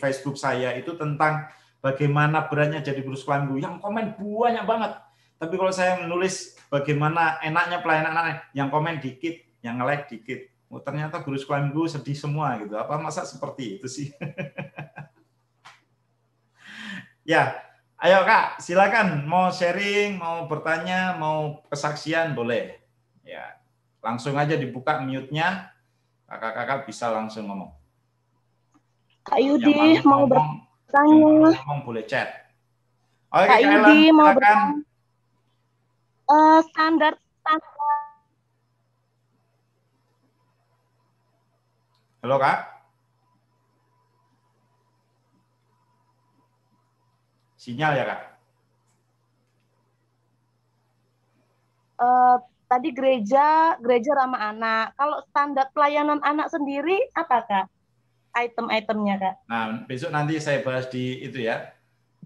Facebook saya itu tentang bagaimana beratnya jadi guru sekolah minggu, yang komen banyak banget. Tapi kalau saya menulis bagaimana enaknya pelayanan anak, yang komen dikit, yang like dikit. Oh, ternyata guru sekolah minggu sedih semua gitu. Apa masa seperti itu sih? Ya, ayo Kak, silakan mau sharing, mau bertanya, mau kesaksian boleh. Ya, langsung aja dibuka mute-nya, kakak-kakak bisa langsung ngomong. Kak Yudi mau bertanya. Yang mau ngomong boleh chat. Oke, Kak Yudi mau bertanya. Standar. Halo Kak. Sinyal ya Kak? Tadi gereja ramah anak. Kalau standar pelayanan anak sendiri apa Kak? Item-itemnya Kak? Nah, besok nanti saya bahas di itu ya,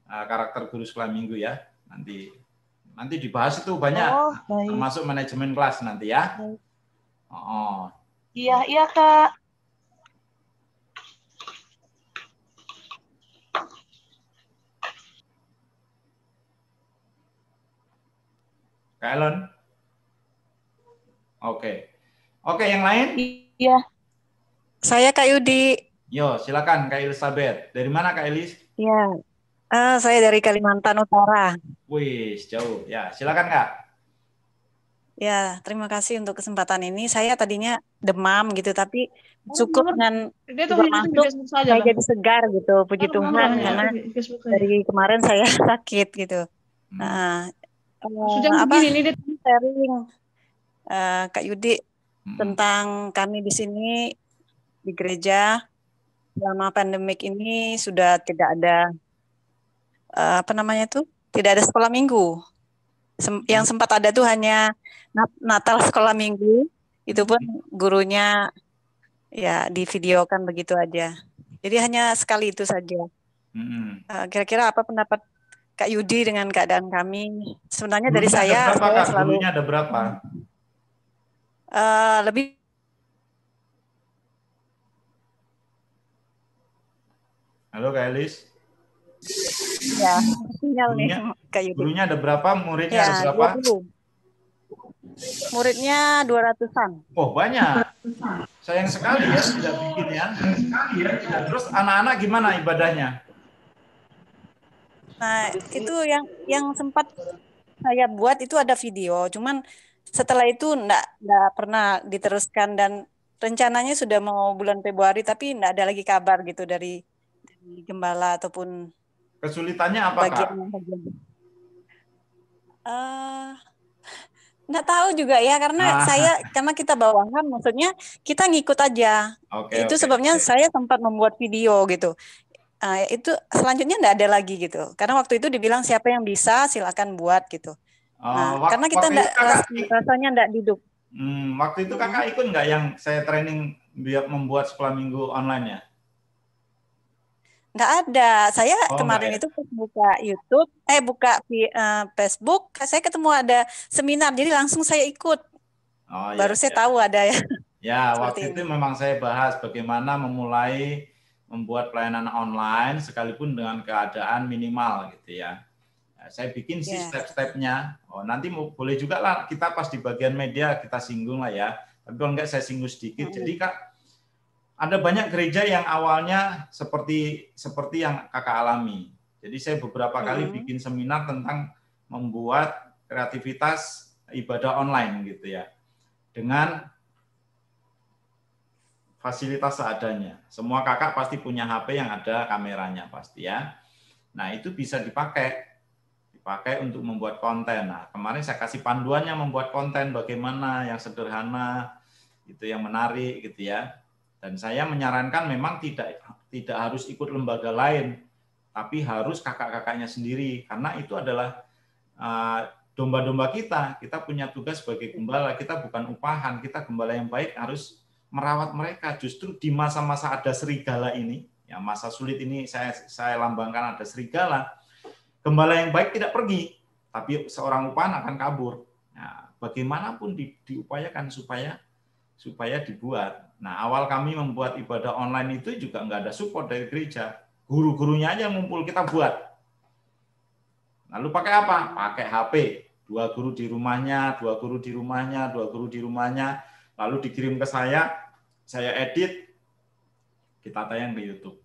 karakter guru sekolah minggu ya. Nanti dibahas itu banyak, termasuk manajemen kelas nanti ya. Oh. Iya Kak. Kak Elon? Oke, yang lain? Iya. Saya Kak Yudi. Yo, silakan Kak Elizabeth. Dari mana Kak Elis? Ya, saya dari Kalimantan Utara. Wih, jauh. Ya, silakan Kak. Ya, terima kasih untuk kesempatan ini. Saya tadinya demam gitu, tapi cukup dengan masuk, saya jadi segar gitu, puji Tuhan. Karena dari kemarin saya sakit gitu. Nah, sharing Kak Yudi tentang kami di sini di gereja selama pandemik ini sudah tidak ada tidak ada sekolah minggu. Yang sempat ada tuh hanya Natal sekolah minggu, itu pun gurunya ya divideokan begitu aja. Jadi hanya sekali itu saja. Kira-kira apa pendapat Kak Yudi dengan keadaan kami? Sebenarnya gurunya dari saya selalu gurunya ada berapa? Lebih. Halo Kak Elis. Ya, sinyal nih Kak Yudi. Gurunya ada berapa? Muridnya ada berapa? 20. Muridnya 200-an. Oh, banyak. Sayang sekali ya tidak bikin ya. Terus anak-anak gimana ibadahnya? Nah, itu yang sempat saya buat itu ada video, cuman setelah itu enggak pernah diteruskan dan rencananya sudah mau bulan Februari, tapi nggak ada lagi kabar gitu dari gembala ataupun Kesulitannya apa, Kak? bagian. Nggak tahu juga ya, karena kita bawahan, maksudnya kita ngikut aja. Itu sebabnya saya sempat membuat video gitu. Itu selanjutnya nggak ada lagi gitu. Karena waktu itu dibilang siapa yang bisa silakan buat gitu. Karena kita rasanya nggak duduk. Waktu itu Kakak ikut nggak yang saya training biar membuat sekolah minggu online-nya? Nggak ada. Saya kemarin itu buka YouTube, buka Facebook, saya ketemu ada seminar, jadi langsung saya ikut. Baru saya tahu ada ya. Ya, waktu itu memang saya bahas bagaimana memulai membuat pelayanan online sekalipun dengan keadaan minimal gitu ya. Saya bikin sih step-stepnya. Nanti boleh juga lah kita pas di bagian media kita singgung lah ya. Tapi kalau enggak saya singgung sedikit. Jadi Kak, ada banyak gereja yang awalnya seperti yang Kakak alami. Jadi saya beberapa kali bikin seminar tentang membuat kreativitas ibadah online gitu ya. Dengan fasilitas seadanya. Semua kakak pasti punya HP yang ada kameranya pasti ya. Nah, itu bisa dipakai untuk membuat konten. Nah, kemarin saya kasih panduannya membuat konten bagaimana yang sederhana, itu yang menarik gitu ya. Dan saya menyarankan memang tidak harus ikut lembaga lain, tapi harus kakak-kakaknya sendiri, karena itu adalah domba-domba kita. Kita punya tugas sebagai gembala, kita bukan upahan, kita gembala yang baik harus merawat mereka. Justru di masa-masa ada serigala ini, ya masa sulit ini saya lambangkan ada serigala. Gembala yang baik tidak pergi, tapi seorang upahan akan kabur. Nah, bagaimanapun diupayakan supaya dibuat. Nah, awal kami membuat ibadah online itu juga nggak ada support dari gereja. Guru-gurunya aja ngumpul, kita buat. Lalu pakai apa? Pakai HP. 2 guru di rumahnya, 2 guru di rumahnya, 2 guru di rumahnya. Lalu dikirim ke saya edit, kita tayang di YouTube.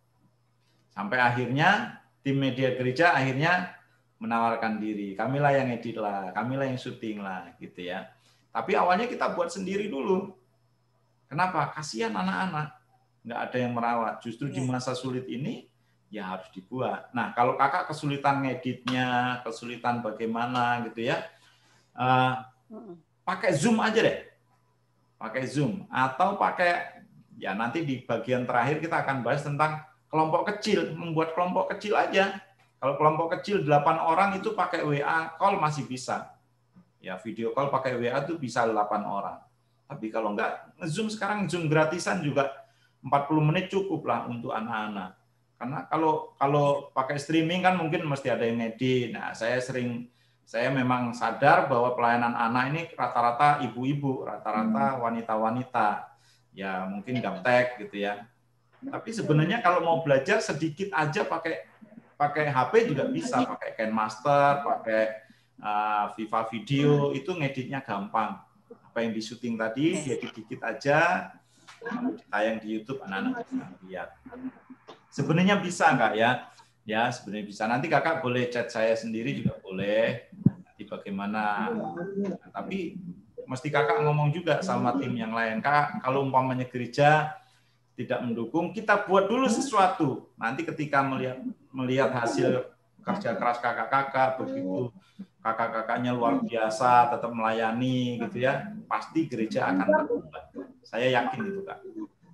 Sampai akhirnya tim media gereja akhirnya menawarkan diri. Kamilah yang edit lah, kamilah yang syuting lah, gitu ya. Tapi awalnya kita buat sendiri dulu. Kenapa? Kasihan anak-anak, nggak ada yang merawat. Justru di masa sulit ini, ya harus dibuat. Nah, kalau kakak kesulitan ngeditnya, kesulitan bagaimana gitu ya, pakai Zoom aja deh. Pakai Zoom. Atau pakai, ya nanti di bagian terakhir kita akan bahas tentang kelompok kecil, membuat kelompok kecil aja. Kalau kelompok kecil 8 orang itu pakai WA call masih bisa. Ya, video call pakai WA itu bisa 8 orang. Tapi kalau enggak, Zoom sekarang Zoom gratisan juga 40 menit cukup lah untuk anak-anak. Karena kalau pakai streaming kan mungkin mesti ada yang edit. Nah, saya memang sadar bahwa pelayanan anak ini rata-rata ibu-ibu, rata-rata wanita-wanita. Ya, mungkin gaptek gitu ya. Tapi sebenarnya kalau mau belajar sedikit aja pakai HP juga bisa, pakai KineMaster, pakai Viva Video, itu ngeditnya gampang. Apa yang di-syuting tadi, diedit dikit aja, lalu ditayang di YouTube, anak-anak bisa lihat. Sebenarnya bisa nggak ya? Ya, sebenarnya bisa. Nanti kakak boleh chat saya sendiri juga boleh. Nanti bagaimana. Nah, tapi mesti kakak ngomong juga sama tim yang lain. Kak, kalau umpamanya gereja tidak mendukung, kita buat dulu sesuatu. Nanti ketika melihat hasil kerja keras kakak-kakak, begitu kakak-kakaknya luar biasa, tetap melayani gitu ya, pasti gereja akan berubah. Saya yakin itu, Kak.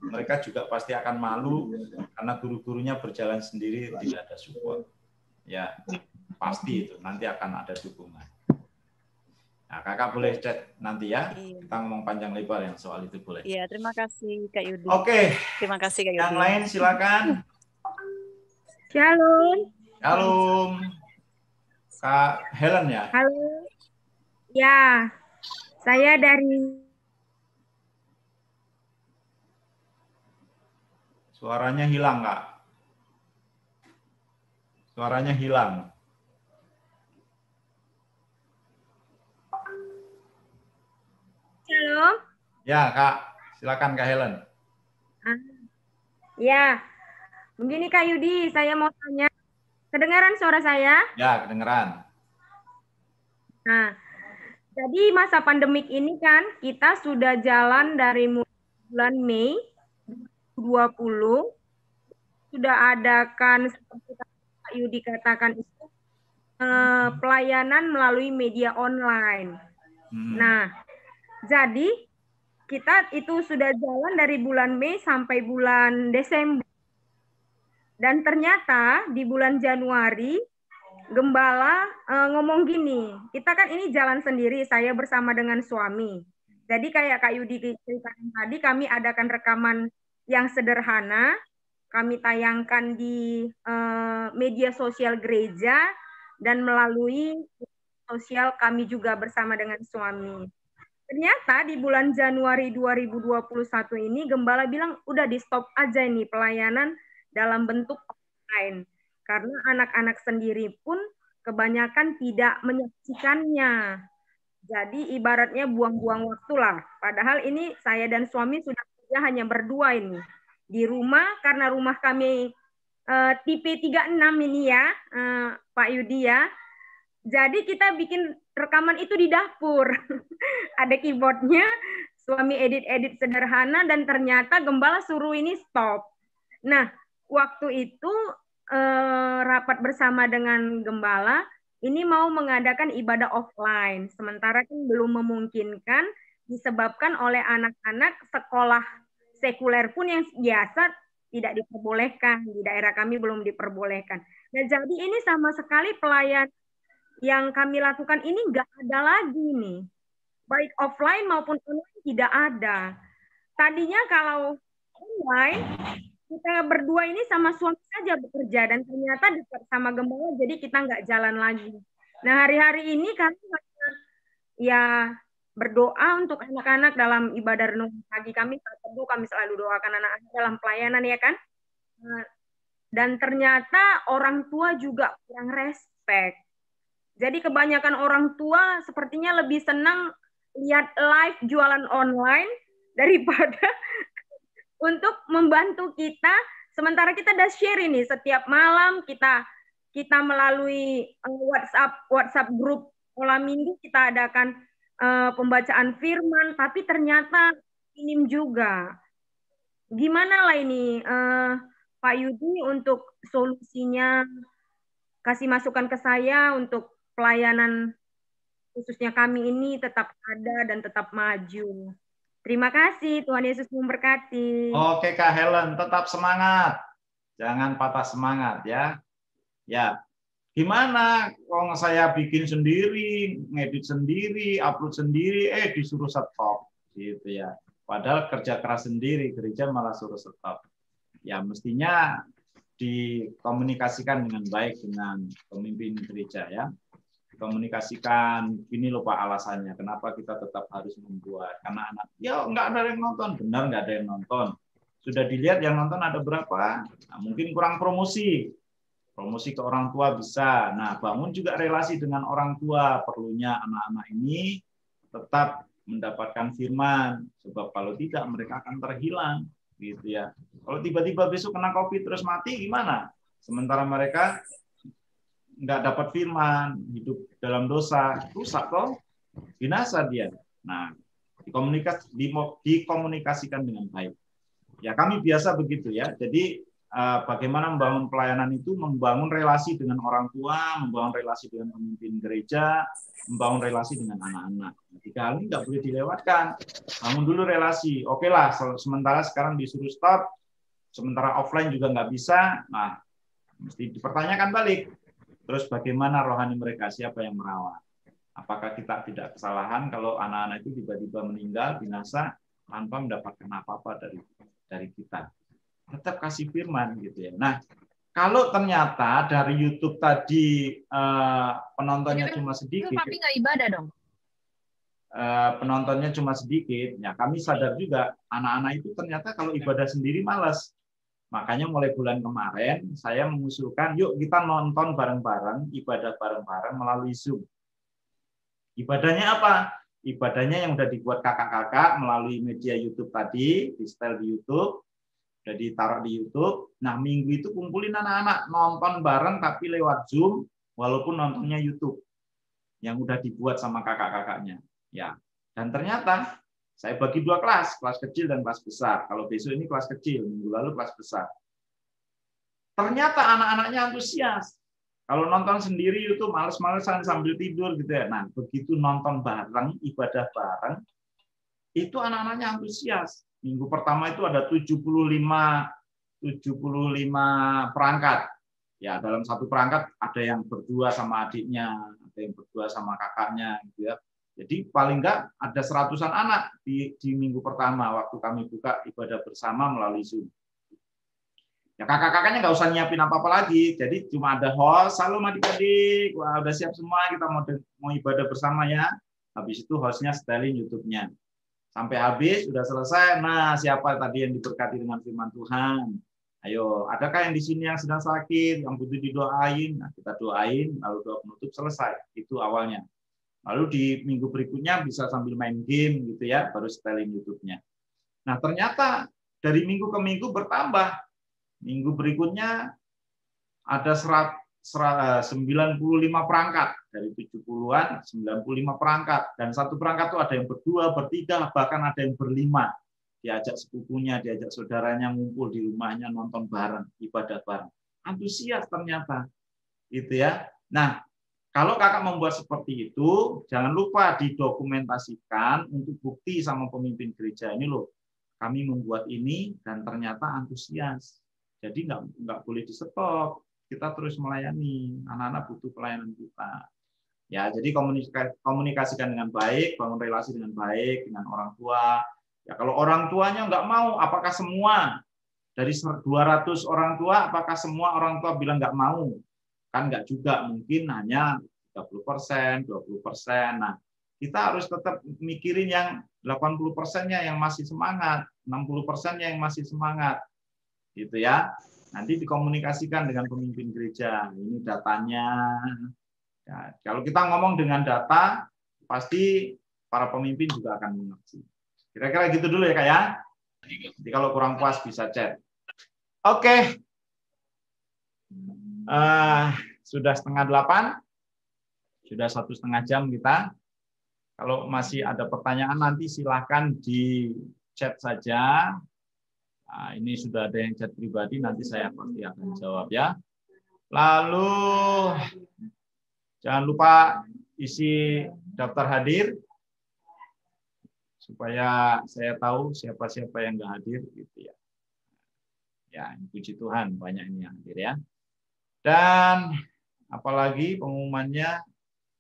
Mereka juga pasti akan malu karena guru-gurunya berjalan sendiri, tidak ada support. Ya, pasti itu nanti akan ada dukungan. Nah, kakak boleh chat nanti ya. Kita ngomong panjang lebar yang soal itu boleh. Iya, terima kasih Kak Yudi. Oke. Terima kasih Kak Yudi. Yang lain silakan. Shalom. Shalom. Kak Helen ya? Halo. Ya, saya dari... Suaranya hilang, Kak. Suaranya hilang. Shalom. Ya, Kak. Silakan Kak Helen. Ya, begini Kak Yudi, saya mau tanya. Kedengaran suara saya? Ya, kedengeran. Nah, jadi masa pandemik ini kan kita sudah jalan dari bulan Mei 2020 sudah adakan seperti Pak Yudi katakan itu pelayanan melalui media online. Nah, jadi kita itu sudah jalan dari bulan Mei sampai bulan Desember. Dan ternyata di bulan Januari Gembala ngomong gini, kita kan ini jalan sendiri, saya bersama dengan suami. Jadi kayak Kak Yudi ceritakan tadi, kami adakan rekaman yang sederhana, kami tayangkan di media sosial gereja dan melalui sosial kami juga bersama dengan suami. Ternyata di bulan Januari 2021 ini Gembala bilang udah di stop aja ini pelayanan dalam bentuk online. Karena anak-anak sendiri pun kebanyakan tidak menyaksikannya. Jadi ibaratnya buang-buang waktu lah. Padahal ini saya dan suami sudah kerja hanya berdua ini. Di rumah, karena rumah kami tipe 36 ini ya, Pak Yudi ya. Jadi kita bikin rekaman itu di dapur. Ada keyboardnya, suami edit-edit sederhana, dan ternyata Gembala suruh ini stop. Nah, waktu itu rapat bersama dengan Gembala, ini mau mengadakan ibadah offline. Sementara kan belum memungkinkan disebabkan oleh anak-anak sekolah sekuler pun yang biasa tidak diperbolehkan. Di daerah kami belum diperbolehkan. Nah, jadi ini sama sekali pelayan yang kami lakukan ini nggak ada lagi nih. Baik offline maupun online tidak ada. Tadinya kalau online, kita berdua ini sama suami saja bekerja dan ternyata dekat sama Gembala jadi kita nggak jalan lagi. Nah hari-hari ini kami ya berdoa untuk anak-anak dalam ibadah renungan pagi kami saat teduh, kami selalu doakan anak-anak dalam pelayanan ya kan. Dan ternyata orang tua juga kurang respect. Jadi kebanyakan orang tua sepertinya lebih senang lihat live jualan online daripada untuk membantu kita, sementara kita udah share ini setiap malam kita melalui WhatsApp grup pola minggu kita adakan pembacaan firman, tapi ternyata minim juga. Gimana lah ini Pak Yudi untuk solusinya, kasih masukan ke saya untuk pelayanan khususnya kami ini tetap ada dan tetap maju. Terima kasih, Tuhan Yesus memberkati. Oke Kak Helen, tetap semangat. Jangan patah semangat ya. Ya, gimana kalau saya bikin sendiri, ngedit sendiri, upload sendiri, disuruh stop gitu ya. Padahal kerja keras sendiri, gereja malah suruh stop. Ya, mestinya dikomunikasikan dengan baik dengan pemimpin gereja ya. Komunikasikan, ini loh Pak alasannya kenapa kita tetap harus membuat, karena anak ya nggak ada yang nonton, benar nggak ada yang nonton, sudah dilihat yang nonton ada berapa, nah, mungkin kurang promosi ke orang tua bisa, nah bangun juga relasi dengan orang tua, perlunya anak-anak ini tetap mendapatkan firman, sebab kalau tidak mereka akan terhilang gitu ya. Kalau tiba-tiba besok kena COVID terus mati gimana, sementara mereka nggak dapat firman, hidup dalam dosa, rusak toh, binasa dia. Nah, dikomunikasikan dengan baik. Ya kami biasa begitu ya. Jadi bagaimana membangun pelayanan itu, membangun relasi dengan orang tua, membangun relasi dengan pemimpin gereja, membangun relasi dengan anak-anak. Tiga hal ini nggak boleh dilewatkan. Bangun dulu relasi. Oke lah, sementara sekarang disuruh stop, sementara offline juga nggak bisa. Nah, mesti dipertanyakan balik. Terus bagaimana rohani mereka, siapa yang merawat? Apakah kita tidak kesalahan kalau anak-anak itu tiba-tiba meninggal, binasa, tanpa mendapatkan apa-apa dari kita? Tetap kasih firman gitu ya. Nah, kalau ternyata dari YouTube tadi penontonnya cuma sedikit, tapi nggak ibadah dong. Penontonnya cuma sedikit, ya kami sadar juga anak-anak itu ternyata kalau ibadah sendiri malas. Makanya mulai bulan kemarin saya mengusulkan, yuk kita nonton bareng-bareng, ibadah bareng-bareng melalui Zoom. Ibadahnya apa? Ibadahnya yang udah dibuat kakak-kakak melalui media YouTube tadi, di setel di YouTube, udah ditaruh di YouTube. Nah, minggu itu kumpulin anak-anak nonton bareng tapi lewat Zoom, walaupun nontonnya YouTube yang udah dibuat sama kakak-kakaknya. Ya, dan ternyata Saya bagi 2 kelas kecil dan kelas besar. Kalau besok ini kelas kecil, minggu lalu kelas besar. Ternyata anak-anaknya antusias. Kalau nonton sendiri itu males-malesan sambil tidur gitu ya. Nah, begitu nonton bareng, ibadah bareng, itu anak-anaknya antusias. Minggu pertama itu ada 75 perangkat. Ya, dalam satu perangkat ada yang berdua sama adiknya, ada yang berdua sama kakaknya gitu ya. Jadi paling enggak ada 100-an anak di minggu pertama waktu kami buka ibadah bersama melalui Zoom. Ya, kakak-kakaknya nggak usah nyiapin apa-apa lagi. Jadi cuma ada host, salam adik-adik, wah udah siap semua, kita mau ibadah bersama ya. Habis itu hostnya setelin YouTube-nya. Sampai habis, sudah selesai. Nah, siapa tadi yang diberkati dengan firman Tuhan? Ayo, adakah yang di sini yang sedang sakit, yang butuh didoain? Nah, kita doain, lalu doa penutup selesai. Itu awalnya. Lalu di minggu berikutnya bisa sambil main game gitu ya, baru setelin YouTube-nya. Nah, ternyata dari minggu ke minggu bertambah. Minggu berikutnya ada 95 perangkat. Dari 70-an, 95 perangkat. Dan satu perangkat itu ada yang berdua, bertiga, bahkan ada yang berlima. Diajak sepupunya, diajak saudaranya ngumpul di rumahnya, nonton bareng, ibadah bareng. Antusias ternyata. Gitu ya. Nah, kalau kakak membuat seperti itu, jangan lupa didokumentasikan untuk bukti sama pemimpin gereja ini loh. Kami membuat ini dan ternyata antusias. Jadi nggak boleh di-stop. Kita terus melayani. Anak-anak butuh pelayanan kita. Ya, jadi komunikasikan dengan baik, bangun relasi dengan baik dengan orang tua. Ya, kalau orang tuanya nggak mau, apakah semua dari 200 orang tua, apakah semua orang tua bilang nggak mau? Kan nggak juga, mungkin hanya 30%, 20%. Nah, kita harus tetap mikirin yang 80%-nya yang masih semangat, 60%-nya yang masih semangat. Gitu ya. Nanti dikomunikasikan dengan pemimpin gereja. Ini datanya. Ya, kalau kita ngomong dengan data, pasti para pemimpin juga akan mengerti. Kira-kira gitu dulu ya, Kak ya. Jadi kalau kurang puas bisa chat. Oke. Sudah 7:30, sudah 1,5 jam kita. Kalau masih ada pertanyaan nanti silahkan di chat saja. Nah, ini sudah ada yang chat pribadi, nanti saya pasti akan jawab ya. Lalu jangan lupa isi daftar hadir supaya saya tahu siapa-siapa yang nggak hadir gitu ya. Ya, puji Tuhan banyak ini yang hadir ya. Dan apalagi pengumumannya,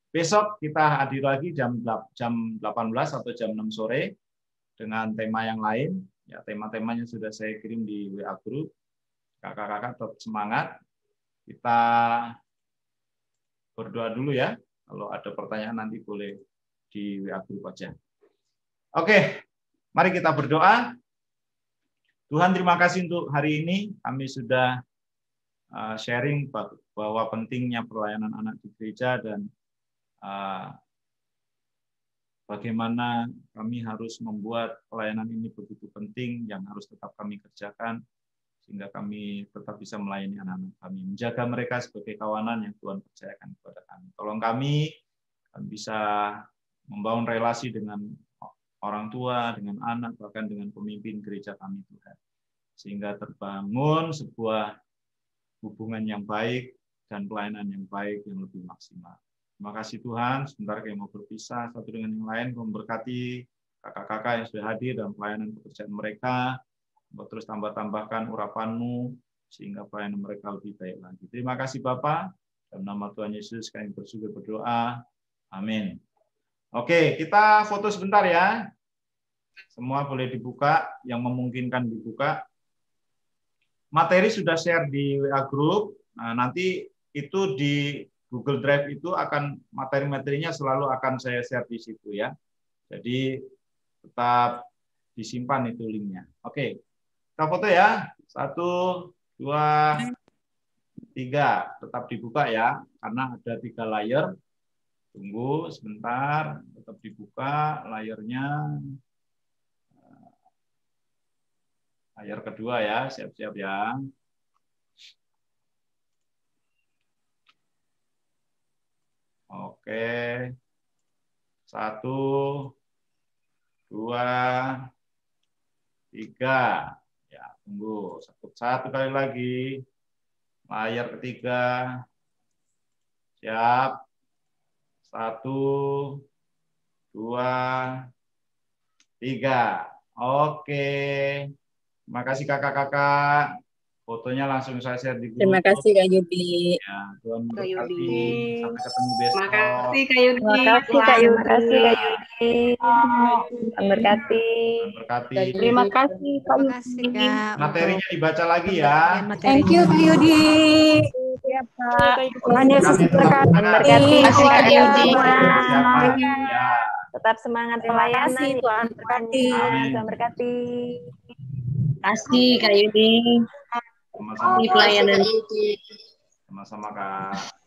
besok kita hadir lagi jam 18 atau jam 6 sore dengan tema yang lain. Ya, tema-temanya sudah saya kirim di WA Group. Kakak-kakak tetap semangat. Kita berdoa dulu ya. Kalau ada pertanyaan nanti boleh di WA Group aja. Oke, mari kita berdoa. Tuhan, terima kasih untuk hari ini. Kami sudah sharing bahwa pentingnya pelayanan anak di gereja dan bagaimana kami harus membuat pelayanan ini begitu penting yang harus tetap kami kerjakan sehingga kami tetap bisa melayani anak-anak kami, menjaga mereka sebagai kawanan yang Tuhan percayakan kepada kami. Tolong kami bisa membangun relasi dengan orang tua, dengan anak, bahkan dengan pemimpin gereja kami Tuhan, sehingga terbangun sebuah hubungan yang baik dan pelayanan yang baik yang lebih maksimal. Terima kasih Tuhan, sebentar kami mau berpisah satu dengan yang lain, memberkati kakak-kakak yang sudah hadir dan pelayanan pekerjaan mereka, terus tambahkan urapan-Mu, sehingga pelayanan mereka lebih baik lagi. Terima kasih Bapak, dalam nama Tuhan Yesus kami bersyukur berdoa, amin. Oke, kita foto sebentar ya, semua boleh dibuka, yang memungkinkan dibuka. Materi sudah share di WA Group, nah, nanti itu di Google Drive itu akan materi-materinya selalu akan saya share di situ ya. Jadi tetap disimpan itu linknya. Oke, kita foto ya. 1, 2, 3. Tetap dibuka ya, karena ada 3 layer. Tunggu sebentar, tetap dibuka layernya. Layer kedua ya, siap-siap ya. Oke. 1, 2, 3. Ya, tunggu. Satu kali lagi. Layar ketiga. Siap. 1, 2, 3. Oke. Terima kasih kakak-kakak. Fotonya langsung saya share di grup. Terima kasih Kak Yudi. Ya, Tuhan Kak berkati. Yudi. Sampai ketemu besok. Terima kasih Kak Yudi. Terima kasih Kak Terima Yudi. kasih Kak Yudi. Tuhan berkati. Tuhan berkati. Terima kasih Kak Terima kasih Yudi. Kak. Materinya dibaca lagi ya. Thank you Kak Yudi. Siap Kak. Tuhan Yesus berkati. Berkati Kak Yudi. Siapa? Ya. Tetap semangat Terima pelayanan. kasih, Tuhan berkati. Amin. Tuhan berkati. Kasih Kak Yudi. Sama-sama. Pelayanan. Sama-sama Kak.